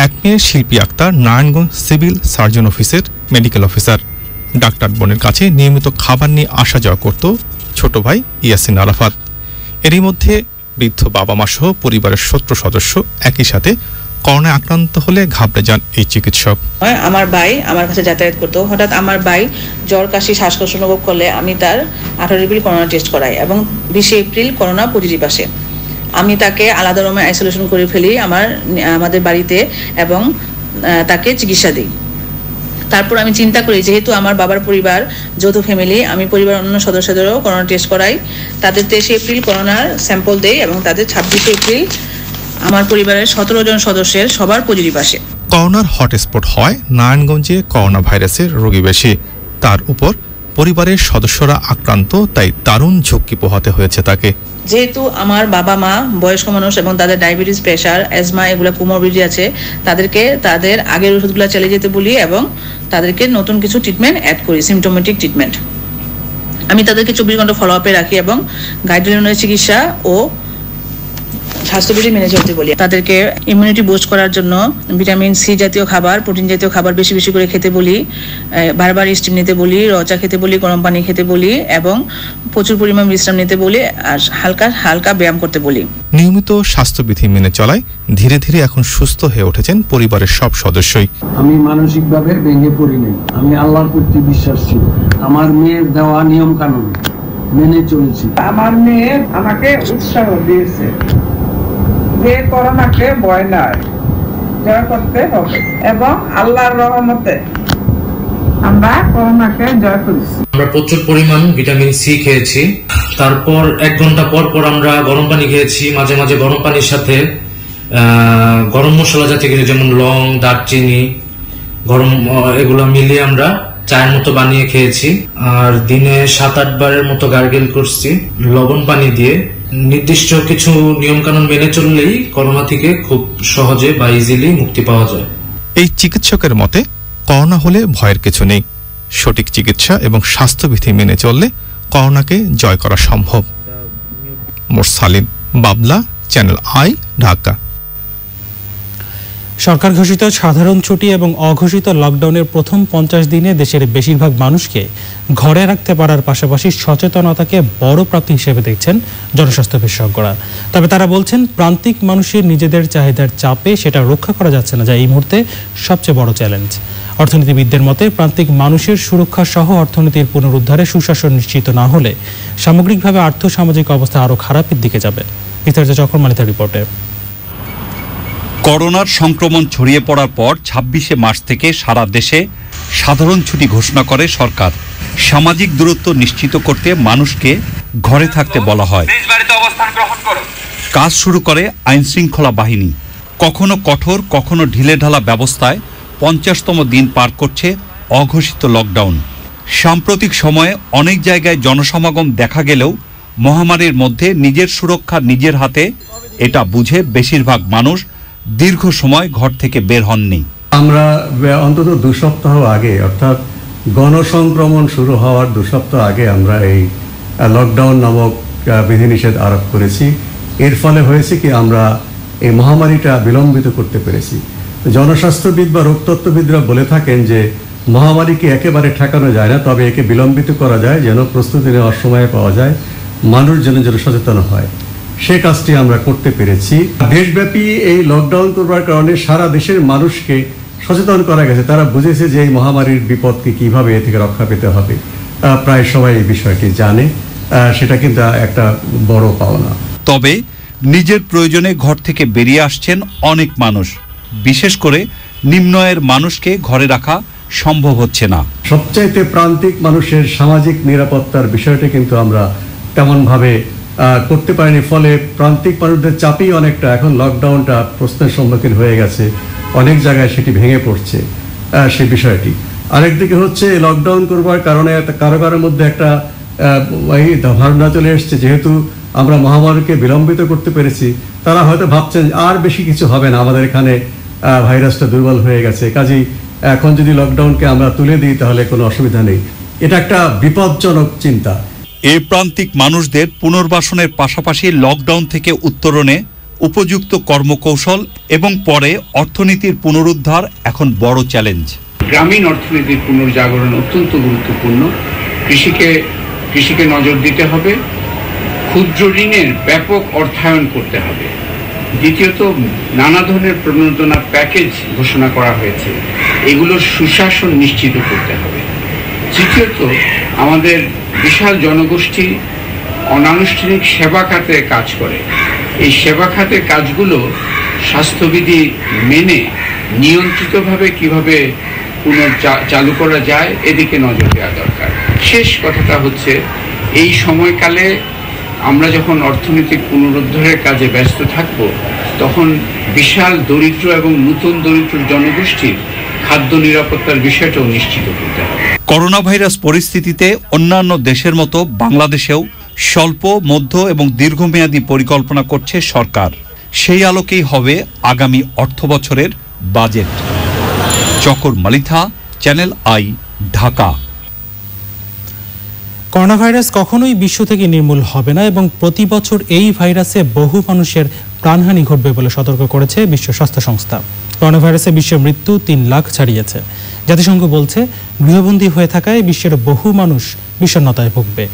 এক মেয়ে শিল্পী আক্তার নারায়ণগঞ্জ সিভিল সার্জন অফিসের মেডিকেল অফিসার। ডাক্তার বোনের কাছে নিয়মিত খাবার নিয়ে আসা যাওয়া করত ছোট ভাই ইয়াসিন আরাফাত। এরই মধ্যে বৃদ্ধ বাবা মা সহ পরিবারের 70 সদস্য একই সাথে করোনায় আক্রান্ত হলে ঘাবড়ে যান এই চিকিৎসক। আমার ভাই আমার কাছে যাতায়াত করতো। হঠাৎ আমার ভাই জ্বর, কাশি, শ্বাসকষ্ট অনুভব করলে আমি তার 18 এপ্রিল করোনা টেস্ট করাই এবং 20 এপ্রিল করোনা পজিটিভ আসে। আমি তাকে আলাদা রুমে আইসোলেশন করে ফেলি আমাদের বাড়িতে এবং তাকে চিকিৎসা দিই। তারপর আমি চিন্তা করি, যেহেতু আমার বাবার পরিবার যৌথ ফ্যামিলি, আমি পরিবার অন্য সদস্যদেরও করোনা টেস্ট করাই। তাদের 23 এপ্রিল করোনার স্যাম্পল দেই এবং তাদের 26 এপ্রিল আমার পরিবারের 17 জন সদস্যের সবার পজিটিভ আসে। করোনার হটস্পট হয় নারায়ণগঞ্জে করোনা ভাইরাসের রোগী বেশি, তার উপর পরিবারের সদস্যরা আক্রান্ত, তাই দারুণ ঝুঁকি পোহাতে হয়েছে তাকে। যেহেতু আমার বাবা মা বয়স্ক মানুষ এবং তাদের ডায়াবেটিস, প্রেশার, অ্যাজমা এগুলো কোমরবিডিটি আছে, তাদেরকে তাদের আগের ওষুধগুলো চালিয়ে যেতে বলি এবং তাদেরকে নতুন কিছু ট্রিটমেন্ট অ্যাড করি, সিমটোমেটিক ট্রিটমেন্ট। আমি তাদেরকে 24 ঘন্টা ফলো আপে রাখি এবং গাইডলাইন অনুযায়ী চিকিৎসা ও স্বাস্থ্যবিধি মেনে চলতে বলি। তাদেরকে ইমিউনিটি বুস্ট করার জন্য ভিটামিন সি জাতীয় খাবার, প্রোটিন জাতীয় খাবার বেশি বেশি করে খেতে বলি, বারবার স্টিম নিতে বলি, রচা খেতে বলি, গরম পানি খেতে বলি এবং প্রচুর পরিমাণ বিশ্রাম নিতে বলি আর হালকা হালকা ব্যায়াম করতে বলি। নিয়মিত স্বাস্থ্যবিধি মেনে চলায় ধীরে ধীরে এখন সুস্থ হয়ে উঠেছেন পরিবারের সব সদস্যই। আমি মানসিকভাবে ভেঙে পড়ি নাই। আমি আল্লাহর প্রতি বিশ্বাস ছিল। আমার মেয়ের দেওয়া নিয়ম কানুন মেনে চলেছি। আমার মেয়ে আমাকে উৎসাহ দিয়েছে যে করোনাকে ভয় নয়, জয় করতে হবে এবং আল্লাহর রহমতে আমরা করোনাকে জয় করেছি। আমরা প্রচুর পরিমাণ ভিটামিন সি খেয়েছি। তারপর 1 ঘন্টা পর পর আমরা গরম পানি খেয়েছি। মাঝে মাঝে গরম পানির সাথে গরম মশলা জাতীয় কিছু, যেমন লং, দারচিনি, গরম, এগুলো মিলিয়ে আমরা চায়ের মতো বানিয়ে খেয়েছি। আর দিনে 7-8 বারের মতো গার্গেল করছি লবণ পানি দিয়ে। নির্দিষ্ট কিছু নিয়ম কানুন মেনে চললেই করোনা থেকে খুব সহজে বা ইজিলি মুক্তি পাওয়া যায়। এই চিকিৎসকের মতে করোনা হলে ভয়ের কিছু নেই। সঠিক চিকিৎসা এবং স্বাস্থ্যবিধি মেনে চললে করোনাকে জয় করা সম্ভব। মোরসালিন, বাবলা, চ্যানেল আই, ঢাকা। সরকার ঘোষিত সাধারণ ছুটি এবং অঘোষিত লকডাউনের প্রথম 50 দিনে দেশের বেশিরভাগ মানুষকে ঘরে রাখতে পারার পাশাপাশি সচেতনতাকে বড় প্রাপ্তি হিসেবে দেখছেন জনস্বাস্থ্য বিশেষজ্ঞরা। তবে তারা বলছেন, প্রান্তিক মানুষের নিজেদের চাহিদার চাপে সেটা রক্ষা করা যাচ্ছে না, যা এই মুহূর্তে সবচেয়ে বড় চ্যালেঞ্জ। অর্থনীতিবিদদের মতে, প্রান্তিক মানুষের সুরক্ষা সহ অর্থনীতির পুনরুদ্ধারে সুশাসন নিশ্চিত না হলে সামগ্রিকভাবে আর্থসামাজিক অবস্থা আরও খারাপের দিকে যাবে। বিস্তারিত চক্রমালিতার রিপোর্টে। করোনার সংক্রমণ ছড়িয়ে পড়ার পর 26শে মার্চ থেকে সারা দেশে সাধারণ ছুটি ঘোষণা করে সরকার। সামাজিক দূরত্ব নিশ্চিত করতে মানুষকে ঘরে থাকতে বলা হয়। কাজ শুরু করে আইনশৃঙ্খলা বাহিনী। কখনো কঠোর, কখনো ঢিলেঢালা ব্যবস্থায় 50তম দিন পার করছে অঘোষিত লকডাউন। সাম্প্রতিক সময়ে অনেক জায়গায় জনসমাগম দেখা গেলেও মহামারীর মধ্যে নিজের সুরক্ষা নিজের হাতে, এটা বুঝে বেশিরভাগ মানুষ দীর্ঘ সময় ঘর থেকে বের হননি। আমরা অন্তত 2 সপ্তাহ আগে, অর্থাৎ গণসংক্রমণ শুরু হওয়ার 2 সপ্তাহ আগে আমরা এই লকডাউন নামক বিধিনিষেধ আরোপ করেছি। এর ফলে হয়েছে কি, আমরা এই মহামারীটা বিলম্বিত করতে পেরেছি। জনস্বাস্থ্যবিদ বা রোগতত্ত্ববিদরা বলে থাকেন যে মহামারীকে একেবারে ঠেকানো যায় না, তবে একে বিলম্বিত করা যায়, যেন প্রস্তুতি নেওয়ার সময় পাওয়া যায়, মানুষ যেন সচেতন হয়। সে কাজটি আমরা করতে পেরেছি। দেশব্যাপী এই লকডাউন করবার কারণে সারা দেশের মানুষকে সচেতন করা গেছে, তারা বুঝেছে যে এই মহামারীর বিপদকে কিভাবে এ থেকে রক্ষা পেতে হবে। প্রায় সবাই এই বিষয়টি জানে, সেটা কিন্তু একটা বড় পাওনা। তবে নিজের প্রয়োজনে ঘর থেকে বেরিয়ে আসছেন অনেক মানুষ, বিশেষ করে নিম্ন আয়ের মানুষকে ঘরে রাখা সম্ভব হচ্ছে না। সবচাইতে প্রান্তিক মানুষের সামাজিক নিরাপত্তার বিষয়টা কিন্তু আমরা তেমনভাবে করতে পারিনি, ফলে প্রান্তিক মানুষদের চাপেই অনেকটা এখন লকডাউনটা প্রশ্নের সম্মুখীন হয়ে গেছে, অনেক জায়গায় সেটি ভেঙে পড়ছে সেই বিষয়টি। আরেকদিকে হচ্ছে লকডাউন করবার কারণে কারো কারোর মধ্যে একটা ধারণা চলে এসছে, যেহেতু আমরা মহামারীকে বিলম্বিত করতে পেরেছি, তারা হয়তো ভাবছেন আর বেশি কিছু হবে না, আমাদের এখানে ভাইরাসটা দুর্বল হয়ে গেছে, কাজেই এখন যদি লকডাউনকে আমরা তুলে দিই তাহলে কোনো অসুবিধা নেই। এটা একটা বিপজ্জনক চিন্তা। এই প্রান্তিক মানুষদের পুনর্বাসনের পাশাপাশি লকডাউন থেকে উত্তরণে উপযুক্ত কর্মকৌশল এবং পরে অর্থনীতির পুনরুদ্ধার এখন বড় চ্যালেঞ্জ। গ্রামীণ অর্থনীতির পুনর্জাগরণ অত্যন্ত গুরুত্বপূর্ণ। কৃষিকে নজর দিতে হবে, ক্ষুদ্র ঋণের ব্যাপক অর্থায়ন করতে হবে। দ্বিতীয়ত, নানা ধরনের প্রণোদনা প্যাকেজ ঘোষণা করা হয়েছে, এগুলোর সুশাসন নিশ্চিত করতে হবে। তৃতীয়ত, আমাদের বিশাল জনগোষ্ঠী অনানুষ্ঠানিক সেবা খাতে কাজ করে, এই সেবা খাতের কাজগুলো স্বাস্থ্যবিধি মেনে নিয়ন্ত্রিতভাবে কিভাবে চালু করা যায় এদিকে নজর দেওয়া দরকার। শেষ কথাটা হচ্ছে, এই সময়কালে আমরা যখন অর্থনৈতিক পুনরুদ্ধারের কাজে ব্যস্ত থাকব, তখন বিশাল দরিদ্র এবং নতুন দরিদ্র জনগোষ্ঠীর খাদ্য নিরাপত্তার বিষয়টাও নিশ্চিত করতে হবে। করোনা ভাইরাস পরিস্থিতিতে অন্যান্য দেশের মতো বাংলাদেশেও স্বল্প, মধ্য এবং দীর্ঘমেয়াদী পরিকল্পনা করছে সরকার। সেই আলোকেই হবে আগামী অর্থ বছরের বাজেট। Chokor Malitha, Channel I, Dhaka. Coronavirus কখনোই বিশ্ব থেকে নির্মূল হবে না এবং প্রতি বছর এই ভাইরাসে বহু মানুষের প্রাণহানি ঘটবে বলে সতর্ক করেছে বিশ্ব স্বাস্থ্য সংস্থা। করোনা ভাইরাসে বিশ্বের মৃত্যু 3 লাখ ছাড়িয়েছে। জাতিসংঘ বলছে, গৃহবন্দী হয়ে থাকায় বিশ্বের বহু মানুষ বিষণ্ণতায় ভুগবে।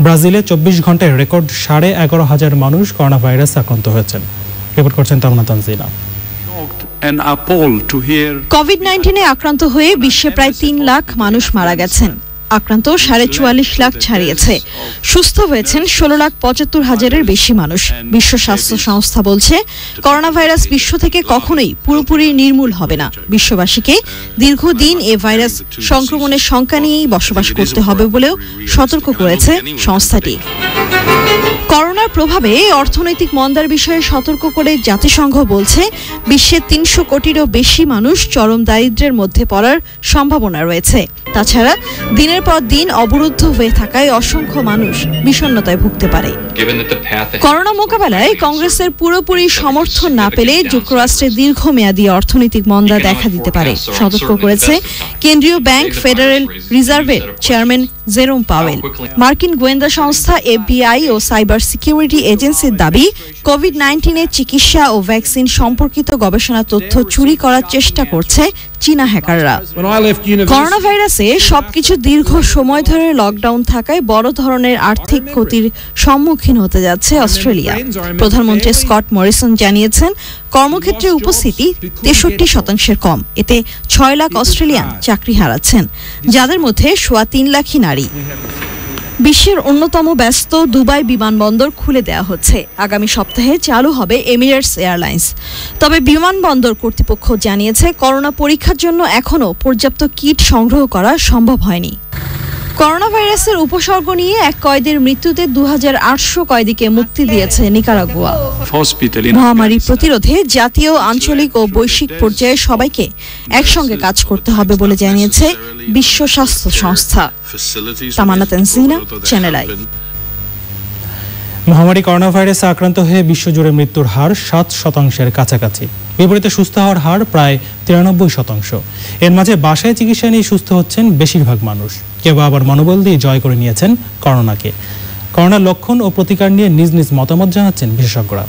ব্রাজিলে 24 ঘন্টায় রেকর্ড 11,500 মানুষ করোনা ভাইরাসে আক্রান্ত হয়েছেন। রিপোর্ট করছেন তামনা তানজিনা। কোভিড-19 আক্রান্ত হয়ে বিশ্বে প্রায় 3 লাখ মানুষ মারা গেছেন। আক্রান্ত 44.5 লাখ ছাড়িয়েছে। সুস্থ হয়েছেন 16,75,000-এর বেশি মানুষ। বিশ্ব স্বাস্থ্য সংস্থা বলছে, করোনা ভাইরাস বিশ্ব থেকে কখনোই পুরোপুরি নির্মূল হবে না। বিশ্ববাসীকে দীর্ঘদিন এ ভাইরাস সংক্রমণের শঙ্কা নিয়েই বসবাস করতে হবে বলেও সতর্ক করেছে সংস্থাটি। করোনার প্রভাবে অর্থনৈতিক মন্দার বিষয়ে সতর্ক করে জাতিসংঘ বলছে, বিশ্বের 300 কোটিরও বেশি মানুষ চরম দারিদ্র্যের মধ্যে পড়ার সম্ভাবনা রয়েছে। তাছাড়া দিনের পর দিন অবরুদ্ধ হয়ে থাকায় অসংখ্য মানুষ বিষণ্ণতায় ভুগতে পারে। করোনা মোকাবেলায় কংগ্রেসের পুরোপুরি সমর্থন না পেলে যুক্তরাষ্ট্রে দীর্ঘমেয়াদী অর্থনৈতিক মন্দা দেখা দিতে পারে, সতর্ক করেছে কেন্দ্রীয় ব্যাংক ফেডারেল রিজার্ভের চেয়ারম্যান জেরোম পাওয়েল। মার্কিন গোয়েন্দা সংস্থা FBI ও সাইবার সিকিউরিটি এজেন্সির দাবি, কোভিড-19 চিকিৎসা ও ভ্যাকসিন সম্পর্কিত গবেষণা তথ্য চুরি করার চেষ্টা করছে চীনা হ্যাকাররা। করোনা ভাইরাসে সবকিছু দীর্ঘ সময় ধরে লকডাউন থাকায় বড় ধরনের আর্থিক ক্ষতির সম্মুখীন হতে যাচ্ছে অস্ট্রেলিয়া। প্রধানমন্ত্রী স্কট মরিসন জানিয়েছেন, কর্মক্ষেত্রে উপস্থিতি 63% কম। এতে 6 লাখ অস্ট্রেলিয়ান চাকরি হারাচ্ছেন, যাদের মধ্যে 3.25 লাখই নারী। বিশ্বের অন্যতম ব্যস্ত দুবাই বিমানবন্দর খুলে দেওয়া হচ্ছে। আগামী সপ্তাহে চালু হবে এমিরেটস এয়ারলাইন্স। তবে বিমানবন্দর কর্তৃপক্ষ জানিয়েছে, করোনা পরীক্ষার জন্য এখনও পর্যাপ্ত কিট সংগ্রহ করা সম্ভব হয়নি। করোনা ভাইরাসের উপসর্গ নিয়ে এক কয়েদির মৃত্যুতে 2800 কয়েদিকে মুক্তি দিয়েছে নিকারাগুয়া। মহামারী প্রতিরোধে জাতীয়, আঞ্চলিক ও বৈশ্বিক পর্যায়ে সবাইকে একসঙ্গে কাজ করতে হবে বলে জানিয়েছে বিশ্ব স্বাস্থ্য সংস্থা। তামান্না তানজিনা, চ্যানেল আই। মহামারী করোনা ভাইরাসে আক্রান্ত হয়ে বিশ্বজুড়ে মৃত্যুর হার 7% কাছাকাছি। বিপরীতে সুস্থ হওয়ার হার প্রায় 93%। এর মাঝে বাসায় চিকিৎসা নিয়ে সুস্থ হচ্ছেন বেশিরভাগ মানুষ। কেউ আবার মনোবল দিয়ে জয় করে নিয়েছেন করোনাকে। করোনার লক্ষণ ও প্রতিকার নিয়ে নিজ নিজ মতামত জানাচ্ছেন বিশেষজ্ঞরা।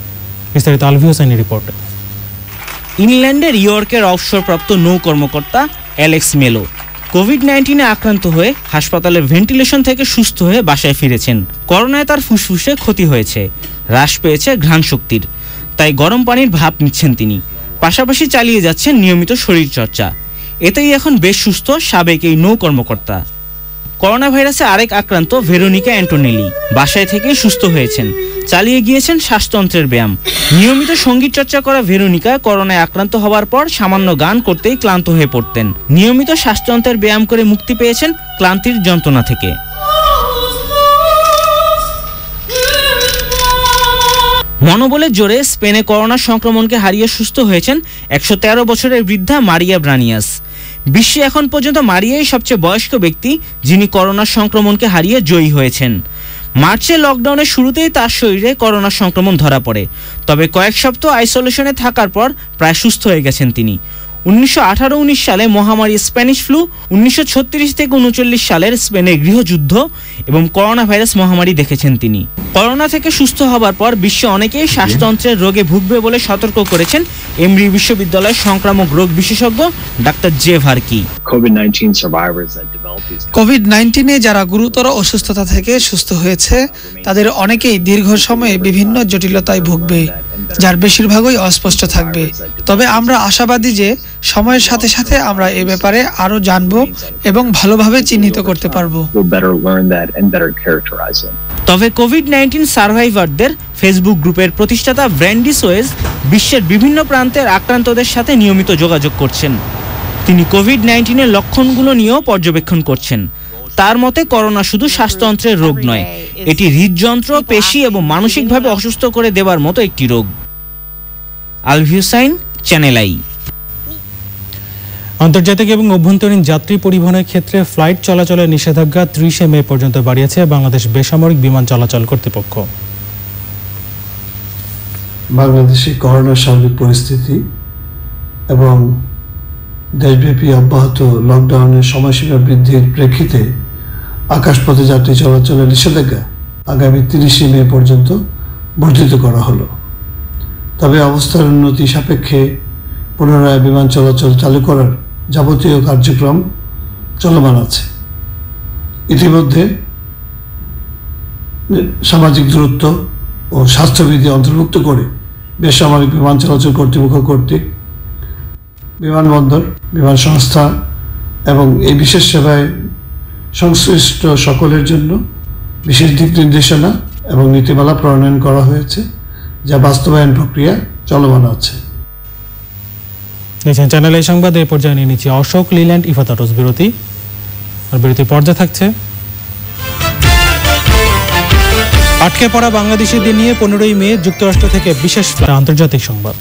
বিস্তারিত আলভি হোসেনের রিপোর্টে। ইংল্যান্ডের ইয়র্কের অবসরপ্রাপ্ত নৌ কর্মকর্তা অ্যালেক্স মেলো কোভিড-19 আক্রান্ত হয়ে হাসপাতালের ভেন্টিলেশন থেকে সুস্থ হয়ে বাসায় ফিরেছেন। করোনায় তার ফুসফুসে ক্ষতি হয়েছে, হ্রাস পেয়েছে ঘ্রাণ শক্তির, তাই গরম পানির ভাপ নিচ্ছেন তিনি। পাশাপাশি চালিয়ে যাচ্ছেন নিয়মিত শরীরচর্চা। এতেই এখন বেশ সুস্থ সাবেক এই নৌ কর্মকর্তা। করোনা ভাইরাসে আরেক আক্রান্ত ভেরোনিকা অ্যান্টোনেলি বাসায় থেকে সুস্থ হয়েছেন, চালিয়ে গিয়েছেন শ্বাসতন্ত্রের ব্যায়াম। নিয়মিত সঙ্গীত চর্চা করা ভেরোনিকা করোনায় আক্রান্ত হওয়ার পর সামান্য গান করতেই ক্লান্ত হয়ে পড়তেন। নিয়মিত শ্বাসতন্ত্রের ব্যায়াম করে মুক্তি পেয়েছেন ক্লান্তির যন্ত্রণা থেকে। মনোবলের জোরে স্পেনে করোনা সংক্রমণকে হারিয়ে সুস্থ হয়েছেন 113 বছরের বৃদ্ধা মারিয়া ব্রানিয়াস। বিশ্বে এখন পর্যন্ত মারিয়াই সবচেয়ে বয়স্ক ব্যক্তি যিনি করোনা সংক্রমণকে হারিয়ে জয়ী হয়েছেন। মার্চে লকডাউনের শুরুতেই তার শরীরে করোনা সংক্রমণ ধরা পড়ে, তবে কয়েক সপ্তাহ আইসোলেশনে থাকার পর প্রায় সুস্থ হয়ে গেছেন তিনি। 1918-19 সালে মহামারী স্প্যানিশ ফ্লু, 1936 থেকে 1939 সালের স্পেনের গৃহযুদ্ধ এবং করোনা ভাইরাস মহামারী দেখেছেন তিনি। করোনা থেকে সুস্থ হবার পর বিশ্বে অনেকেই শ্বাসতন্ত্রের রোগে ভুগবে বলে সতর্ক করেছেন এমরি বিশ্ববিদ্যালয়ের সংক্রামক রোগ বিশেষজ্ঞ ডাক্তার জে ভার্কি। কোভিড-19 যারা গুরুতর অসুস্থতা থেকে সুস্থ হয়েছে তাদের অনেকেই দীর্ঘ সময়ে বিভিন্ন জটিলতায় ভুগবে, যার বেশিরভাগই অস্পষ্ট থাকবে। তবে আমরা আশাবাদী যে সময়ের সাথে সাথে আমরা এ ব্যাপারে আরো জানবো এবং ভালোভাবে চিহ্নিত করতে পারবো। তবে কোভিড-19 সার্ভাইভারদের ফেসবুক গ্রুপের প্রতিষ্ঠাতা ব্র্যান্ডি সোয়েজ বিশ্বের বিভিন্ন প্রান্তের আক্রান্তদের সাথে নিয়মিত যোগাযোগ করছেন। তিনি কোভিড-19 এর লক্ষণগুলো নিয়েও পর্যবেক্ষণ করছেন। তার মতে করোনা শুধু শ্বাসতন্ত্রের রোগ নয়, এটি হৃদযন্ত্র, পেশি এবং মানসিকভাবে অসুস্থ করে দেওয়ার মতো একটি রোগ। Alvi Hussain, channel I. আন্তর্জাতিক এবং অভ্যন্তরীণ যাত্রী পরিবহনের ক্ষেত্রে ফ্লাইট চলাচলের নিষেধাজ্ঞা 30 মে পর্যন্ত বাড়িয়েছে বাংলাদেশ বেসামরিক বিমান চলাচল কর্তৃপক্ষ। বাংলাদেশে করোনার সার্বিক পরিস্থিতি এবং দেশব্যাপী অব্যাহত লকডাউনের সময়সীমা বৃদ্ধির প্রেক্ষিতে আকাশপথে যাত্রী চলাচলের নিষেধাজ্ঞা আগামী 30 মে পর্যন্ত বর্ধিত করা হলো। তবে অবস্থার উন্নতি সাপেক্ষে পুনরায় বিমান চলাচল চালু করার যাবতীয় কার্যক্রম চলমান আছে। ইতিমধ্যে সামাজিক দূরত্ব ও স্বাস্থ্যবিধি অন্তর্ভুক্ত করে বেসামরিক বিমান চলাচল কর্তৃপক্ষ কর্তৃক বিমানবন্দর, বিমান সংস্থা এবং এই বিশেষ সেবায় সংশ্লিষ্ট সকলের জন্য বিশেষ দিক নির্দেশনা এবং নীতিমালা প্রণয়ন করা হয়েছে, যা বাস্তবায়ন প্রক্রিয়া চলমান আছে। চ্যানেল এই সংবাদে এই পর্যায়ে নিয়ে নিচ্ছি অশোক লিল্যান্ড ইফাতাটোস বিরতি। আর বিরতির পর্যায়ে থাকছে আটকে পড়া বাংলাদেশিদের নিয়ে 15ই মে যুক্তরাষ্ট্র থেকে বিশেষ আন্তর্জাতিক সংবাদ।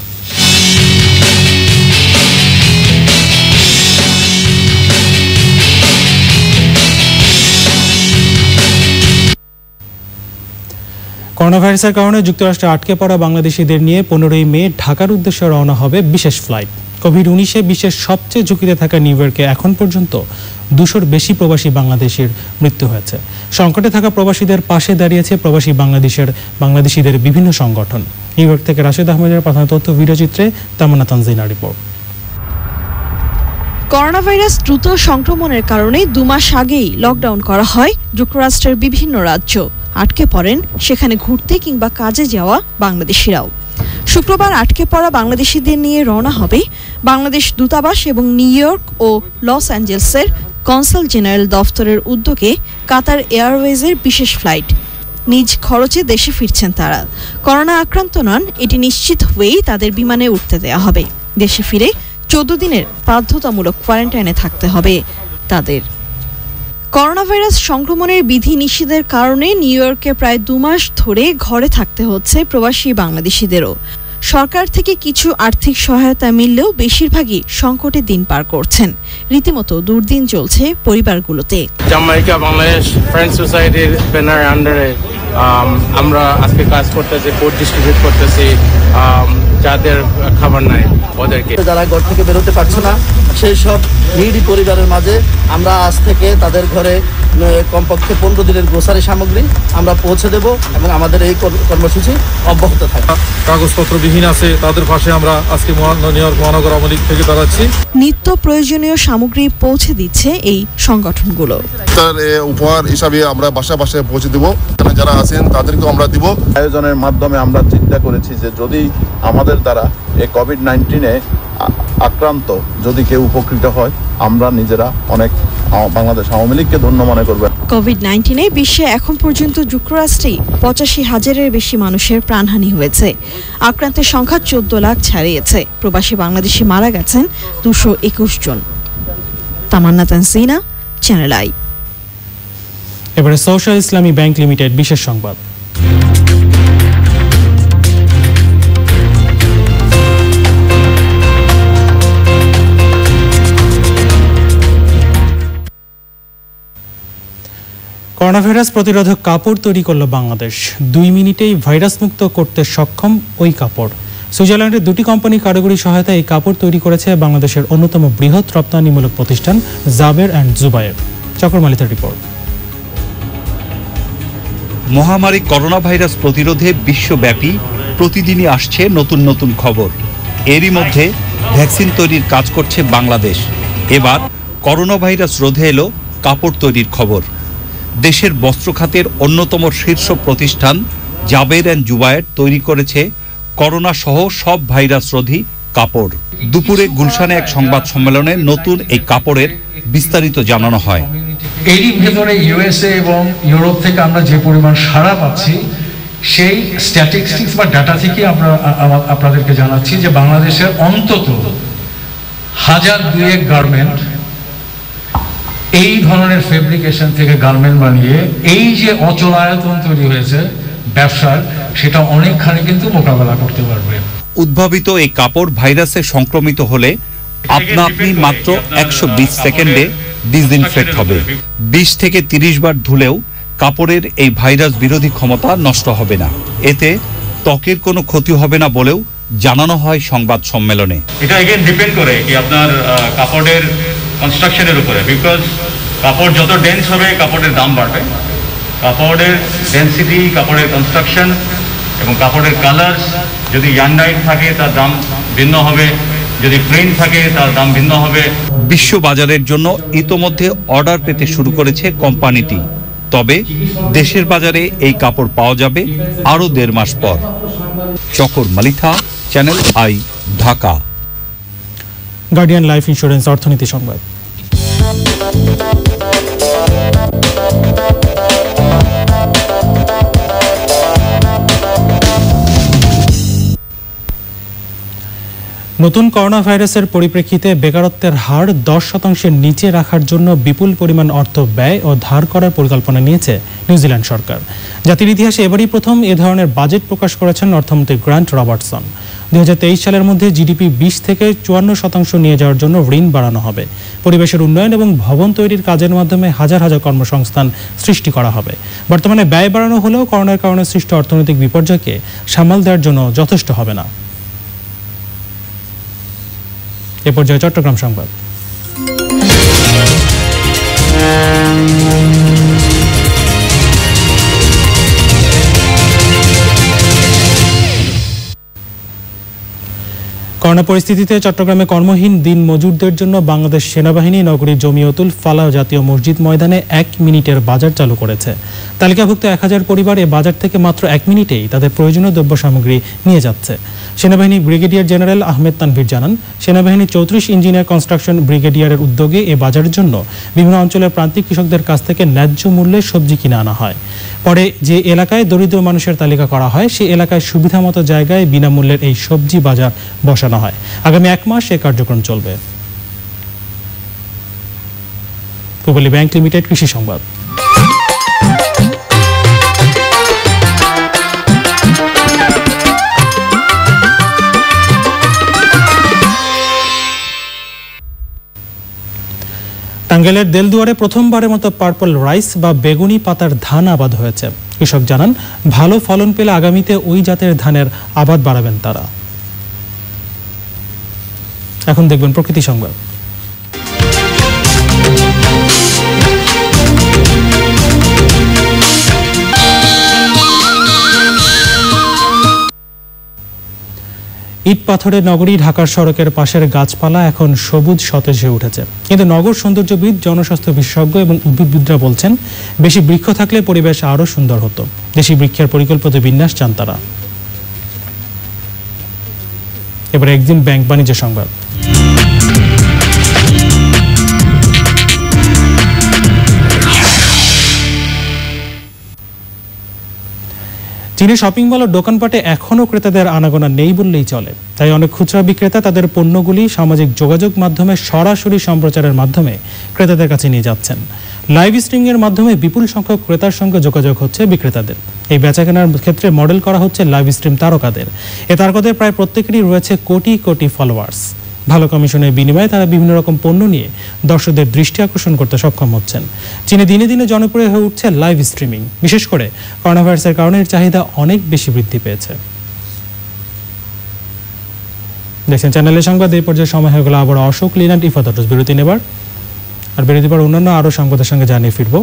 করোনা ভাইরাসের কারণে যুক্তরাষ্ট্রে আটকে পড়া বাংলাদেশিদের নিয়ে 15ই মে ঢাকার উদ্দেশ্যে রওনা হবে বিশেষ ফ্লাইট। কোভিড-19 বিশ্বের সবচেয়ে ঝুঁকিতে থাকা নিউ ইয়র্কে এখন পর্যন্ত 200-র বেশি প্রবাসী বাংলাদেশির মৃত্যু হয়েছে। সংকটে থাকা প্রবাসীদের পাশে দাঁড়িয়েছে প্রবাসী বাংলাদেশিদের বিভিন্ন সংগঠন। নিউ ইয়র্ক থেকে রাশেদ আহমেদের প্রধান তথ্য ভিডিওচিত্রে তামান্না তানজিনার রিপোর্ট। করোনা ভাইরাস দ্রুত সংক্রমণের কারণে 2 মাস আগেই লকডাউন করা হয় যুক্তরাষ্ট্রের বিভিন্ন রাজ্য। আটকে পড়েন সেখানে ঘুরতে কিংবা কাজে যাওয়া বাংলাদেশিরাও। শুক্রবার আটকে পড়া বাংলাদেশিদের নিয়ে রওনা হবে বাংলাদেশ দূতাবাস এবং নিউ ইয়র্ক ও লস অ্যাঞ্জেলসের কনসাল জেনারেল দফতরের উদ্যোগে কাতার এয়ারওয়েজের বিশেষ ফ্লাইট। নিজ খরচে দেশে ফিরছেন তারা। করোনা আক্রান্ত নন, এটি নিশ্চিত হয়েই তাদের বিমানে উঠতে দেওয়া হবে। দেশে ফিরে 14 দিনের বাধ্যতামূলক কোয়ারেন্টাইনে থাকতে হবে তাদের। করোনা ভাইরাস সংক্রমণের বিধি নিষেধের কারণে নিউ ইয়র্কে প্রায় 2 মাস ধরে ঘরে থাকতে হচ্ছে প্রবাসী বাংলাদেশিদেরও। সরকার থেকে কিছু আর্থিক সহায়তা মিললেও বেশিরভাগই সংকটে দিন পার করছেন। রীতিমতো দুর্দিন চলছে পরিবারগুলোতে। জামাইকা বাংলাদেশ ফ্রেন্ড সোসাইটির ব্যানার আন্ডারে আমরা আজকে কাজ করতেছি, ফুড ডিস্ট্রিবিউট করতেছি যাদের খাবার নাই ওদেরকে। যারা ঘর থেকে বেরোতে পারছে না সেই সব নিডি পরিবারের মাঝে আমরা আজ থেকে তাদের ঘরে কমপক্ষে 15 দিনের গ্রোসারি সামগ্রী আমরা পৌঁছে দেব এবং আমাদের এই কর্মসূচি অব্যাহত থাকবে। কাগজপত্রবিহীন আছে তাদের পাশে আমরা আজকে নিউ ইয়র্ক মহানগর আওয়ামী লীগ থেকে দাঁড়াচ্ছি। নিত্য প্রয়োজনীয় সামগ্রী পৌঁছে দিচ্ছে এই সংগঠনগুলো। তার উপহার হিসাবে আমরা বাসায় বাসায় পৌঁছে দেব, যারা আছেন তাদেরকেও আমরা দিব। আয়োজনের মাধ্যমে আমরা চিন্তা করেছি যে যদি আমাদের দ্বারা এই কোভিড-19 আক্রান্ত যদি কেউ উপকৃত হয়, আমরা নিজেরা অনেক বাংলাদেশ আওয়ামী লীগকে ধন্য মনে করব। কোভিড-19 বিশ্বে এখন পর্যন্ত যুক্তরাষ্ট্রেই 85,000-এর বেশি মানুষের প্রাণহানি হয়েছে। আক্রান্তের সংখ্যা 14 লাখ ছাড়িয়েছে। প্রবাসী বাংলাদেশি মারা গেছেন 221 জন। তামান্না তানসিনা, চ্যানেল আই। এবারে সোশ্যাল ইসলামী ব্যাংক লিমিটেড বিশেষ সংবাদ। করোনা ভাইরাস প্রতিরোধক কাপড় তৈরি করল বাংলাদেশ। 2 মিনিটেই ভাইরাস মুক্ত করতে সক্ষম ওই কাপড়। সুইজারল্যান্ডের 2টি কোম্পানি কারিগরি সহায়তায় এই কাপড় তৈরি করেছে বাংলাদেশের অন্যতম বৃহৎ রপ্তানিমূলক প্রতিষ্ঠান জাবের অ্যান্ড জুবায়ের। চক্রমালিতার রিপোর্ট। মহামারী করোনা ভাইরাস প্রতিরোধে বিশ্বব্যাপী প্রতিদিনই আসছে নতুন নতুন খবর। এরই মধ্যে ভ্যাকসিন তৈরির কাজ করছে বাংলাদেশ। এবার করোনা ভাইরাস রোধে এলো কাপড় তৈরির খবর। দেশের বস্ত্র খাতের অন্যতম শীর্ষ প্রতিষ্ঠান জাবের অ্যান্ড জুবায়ের তৈরি করেছে করোনা সহ সব ভাইরাস রোধী কাপড়। দুপুরে গুলশানে এক সংবাদ সম্মেলনে নতুন এই কাপড়ের বিস্তারিত জানানো হয়। এরই ভেতরে ইউএসএ এবং ইউরোপ থেকে আমরা যে পরিমাণ সাড়া পাচ্ছি, সেই স্ট্যাটিস্টিক্স বা ডাটা থেকে আমরা আপনাদেরকে জানাচ্ছি যে বাংলাদেশের অন্তত 1002 গার্মেন্ট এই ধরনের ফেব্রিকেশন থেকে গার্মেন্ট বানিয়ে এই যে অচলায়তন তৈরি হয়েছে ব্যবসার, সেটা অনেকখানি কিন্তু মোকাবেলা করতে পারবে। উদ্ভাবিত এই কাপড় ভাইরাসে সংক্রমিত হলে আপনা আপনি মাত্র 120 সেকেন্ডে ডিসইনফেক্ট হবে। 20 থেকে 30 বার ধুলেও কাপড়ের এই ভাইরাস বিরোধী ক্ষমতা নষ্ট হবে না। এতে ত্বকের কোনো ক্ষতি হবে না বলেও জানানো হয় সংবাদ সম্মেলনে। এটা এগেইন ডিপেন্ড করে কি আপনার কাপড়ের কনস্ট্রাকশনের উপরে, বিকজ কাপড় যত ডেন্স হবে কাপড়ের দাম বাড়বে। কাপড়ের ডেন্সিটি, কাপড়ের কনস্ট্রাকশন এবং কাপড়ের কালার্স, যদি ইয়ানডাইট থাকে তার দাম ভিন্ন হবে, যদি প্রিন্ট থাকে তার দাম ভিন্ন হবে। বিশ্ব বাজারের জন্য ইতোমধ্যে অর্ডার পেতে শুরু করেছে কোম্পানিটি। তবে দেশের বাজারে এই কাপড় পাওয়া যাবে আরও 1.5 মাস পর। Chokor Malitha, Channel I, Dhaka. Guardian Life Insurance অর্থনীতি সংবাদ। নতুন করোনা ভাইরাসের পরিপ্রেক্ষিতে বেকারত্বের হার 10% নিচে রাখার জন্য বিপুল পরিমাণ অর্থ ব্যয় ও ধার করার পরিকল্পনা নিয়েছে নিউজিল্যান্ড সরকার। জাতির ইতিহাসে এবারই প্রথম এ ধরনের বাজেট প্রকাশ করেছেন অর্থমন্ত্রী গ্রান্ট রবার্টসন। 2023 সালের মধ্যে জিডিপি 20 থেকে 54% নিয়ে যাওয়ার জন্য ঋণ বাড়ানো হবে। পরিবেশের উন্নয়ন এবং ভবন তৈরির কাজের মাধ্যমে হাজার হাজার কর্মসংস্থান সৃষ্টি করা হবে। বর্তমানে ব্যয় বাড়ানো হলেও করোনার কারণে সৃষ্ট অর্থনৈতিক বিপর্যয়কে সামাল দেওয়ার জন্য যথেষ্ট হবে না। এ পর্যায়ে চট্টগ্রাম সংবাদ। করোনা পরিস্থিতিতে চট্টগ্রামে কর্মহীন দিন মজুরদের জন্য বাংলাদেশ সেনাবাহিনী নগরীর জমিয়তুল ফালাহ জাতীয় মসজিদ ময়দানে 1 মিনিটের বাজার চালু করেছে। তালিকাভুক্ত 1000 পরিবার এ বাজার থেকে মাত্র 1 মিনিটেই তাদের প্রয়োজনীয় দ্রব্য সামগ্রী নিয়ে যাচ্ছে। সেনাবাহিনী ব্রিগেডিয়ার জেনারেল আহমেদ তানভীর জানান, সেনাবাহিনী 34 ইঞ্জিনিয়ার কনস্ট্রাকশন ব্রিগেডিয়ারের উদ্যোগে এ বাজারের জন্য বিভিন্ন অঞ্চলের প্রান্তিক কৃষকদের কাছ থেকে ন্যায্য মূল্যে সবজি কিনে আনা হয়। পরে যে এলাকায় দরিদ্র মানুষের তালিকা করা হয় সেই এলাকায় সুবিধামতো জায়গায় বিনামূল্যের এই সবজি বাজার বসানো হয়। আগামী 1 মাস এই কার্যক্রম চলবে। পূবালী ব্যাংক লিমিটেড কৃষি সংবাদ। টাঙ্গাইলের দেলদুয়ারে প্রথমবারের মতো পার্পল রাইস বা বেগুনি পাতার ধান আবাদ হয়েছে। কৃষক জানান, ভালো ফলন পেলে আগামীতে ওই জাতের ধানের আবাদ বাড়াবেন তারা। এখন দেখবেন প্রকৃতি সংবাদ। ইট পাথরের নগরী ঢাকার সড়কের পাশের গাছপালা এখন সবুজ সতেজ হয়ে উঠেছে, কিন্তু নগর সৌন্দর্যবিদ, জনস্বাস্থ্য বিশেষজ্ঞ এবং উদ্ভিদবিদরা বলছেন বেশি বৃক্ষ থাকলে পরিবেশ আরও সুন্দর হতো। দেশি বৃক্ষের পরিকল্পিত বিন্যাস চান তারা। এবার এক্সিম ব্যাংক বাণিজ্য সংবাদ। চীনে শপিং মল ও দোকানপাটে এখনও ক্রেতাদের আনাগোনা নেই বললেই চলে। তাই অনেক খুচরা বিক্রেতা তাদের পণ্যগুলি সামাজিক যোগাযোগ মাধ্যমে সরাসরি সম্প্রচারের মাধ্যমে ক্রেতাদের কাছে নিয়ে যাচ্ছেন। লাইভ স্ট্রিমিং এর মাধ্যমে বিপুল সংখ্যক ক্রেতার সঙ্গে যোগাযোগ হচ্ছে বিক্রেতাদের। এই বেচাকেনার ক্ষেত্রে মডেল করা হচ্ছে লাইভ স্ট্রিম তারকাদের। এই তারকাদের প্রায় প্রত্যেকেরই রয়েছে কোটি কোটি ফলোয়ার্স। ভালো কমিশনের বিনিময়ে তারা বিভিন্ন রকম পণ্য নিয়ে দর্শকদের দৃষ্টি আকর্ষণ করতে সক্ষম হচ্ছেন। চীনে দিনে দিনে জনপ্রিয় হয়ে উঠছে লাইভ স্ট্রিমিং। বিশেষ করে করোনা ভাইরাসের কারণে এর চাহিদা অনেক বেশি বৃদ্ধি পেয়েছে। দেখছেন চ্যানেলের সংবাদ। এই পর্যায়ে সময় হয়ে গেল আবার অশোক, লিনান্ট, ইফাত বিরতি নেবার। আর বিরতির পর অন্যান্য আরও সংবাদের সঙ্গে জানিয়ে ফিরব।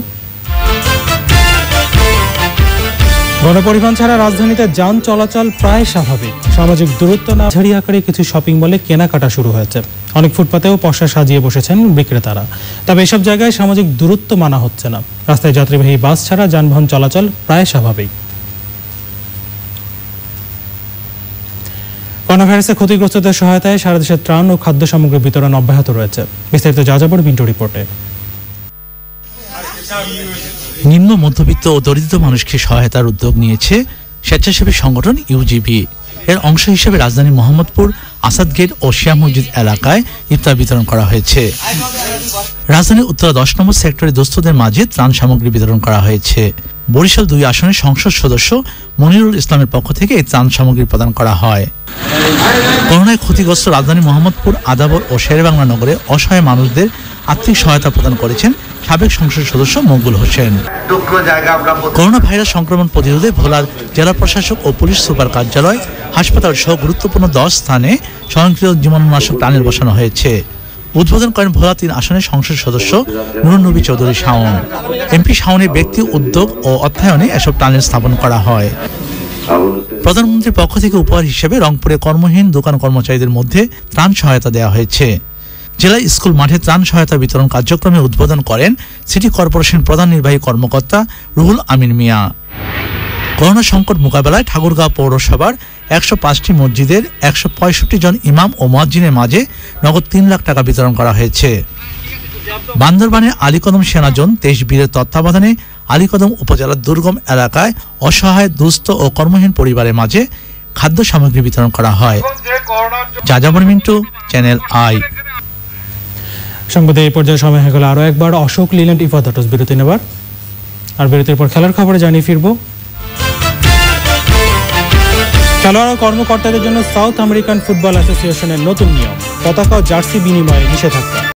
গণপরিবহন ছাড়া রাজধানীতে যান চলাচল প্রায় স্বাভাবিক। সামাজিক দূরত্ব না ঝাড়ি আকারে কিছু শপিং মলে কেনাকাটা শুরু হয়েছে। অনেক ফুটপাতেও পসরা সাজিয়ে বসেছেন বিক্রেতারা। তবে এসব জায়গায় সামাজিক দূরত্ব মানা হচ্ছে না। রাস্তায় যাত্রীবাহী বাস ছাড়া যানবাহন চলাচল প্রায় স্বাভাবিক। করোনা ভাইরাসে ক্ষতিগ্রস্তদের সহায়তায় সারা দেশে ত্রাণ ও খাদ্য সামগ্রী বিতরণ অব্যাহত রয়েছে। বিস্তারিত যাযাবর বিন্টু রিপোর্টে। নিম্ন মধ্যবিত্ত ও দরিদ্র মানুষকে সহায়তার উদ্যোগ নিয়েছে স্বেচ্ছাসেবী সংগঠন ইউজিবি। এর অংশ হিসেবে রাজধানী মোহাম্মদপুর, আসাদ গেট ও শিয়া মসজিদ এলাকায় ইফতার বিতরণ করা হয়েছে। রাজধানীর উত্তরা 10 নম্বর সেক্টরে দুস্থদের মাঝে ত্রাণ সামগ্রী বিতরণ করা হয়েছে। বরিশাল 2 আসনের সংসদ সদস্য মনিরুল ইসলামের পক্ষ থেকে এই ত্রাণ সামগ্রী প্রদান করা হয়। করোনায় ক্ষতিগ্রস্ত রাজধানী মোহাম্মদপুর, আদাবর ও শেরেবাংলা নগরে অসহায় মানুষদের আর্থিক সহায়তা প্রদান করেছেন সাবেক সংসদ সদস্য মকবুল হোসেন। করোনা ভাইরাস সংক্রমণ প্রতিরোধে ভোলার জেলা প্রশাসক ও পুলিশ সুপার কার্যালয়, হাসপাতাল সহ গুরুত্বপূর্ণ 10 স্থানে স্বয়ংক্রিয় জীবাণুনাশক টানেল বসানো হয়েছে। উদ্বোধন করেন ভোলা 3 আসনের সংসদ সদস্য নুরুন নবী চৌধুরী শাওন। এমপি শাওনের ব্যক্তি উদ্যোগ ও অর্থায়নে এসব টানেল স্থাপন করা হয়। প্রধানমন্ত্রীর পক্ষ থেকে উপহার হিসেবে রংপুরে কর্মহীন দোকান কর্মচারীদের মধ্যে ত্রাণ সহায়তা দেওয়া হয়েছে। জেলা স্কুল মাঠে ত্রাণ সহায়তা বিতরণ কার্যক্রমে উদ্বোধন করেন সিটি কর্পোরেশন প্রধান নির্বাহী কর্মকর্তা রুহুল আমিন মিয়া। করোনা সংকট মোকাবেলায় ঠাকুরগাঁও পৌরসভার 105টি মসজিদের 165 জন ইমাম ও মুয়াজ্জিনের মাঝে নগদ 3 লাখ টাকা বিতরণ করা হয়েছে। বান্দরবানের আলীকদম সেনাজোন 23 বীরের তত্ত্বাবধানে আলীকদম উপজেলার দুর্গম এলাকায় অসহায়, দুস্থ ও কর্মহীন পরিবারের মাঝে খাদ্য সামগ্রী বিতরণ করা হয়। যাযাবর মিন্টু, চ্যানেল আই। সংবাদে এই পর্যায়ে সময় হয়ে গেল আরও একবার অশোক, লিল্যান্ড, ইফাত বিরতি নেবার। আর বিরতির পর খেলার খবরে জানিয়ে ফিরব। খেলোয়াড় ও কর্মকর্তাদের জন্য সাউথ আমেরিকান ফুটবল অ্যাসোসিয়েশনের নতুন নিয়ম, পতাকা ও জার্সি বিনিময়ে নিষেধাজ্ঞা।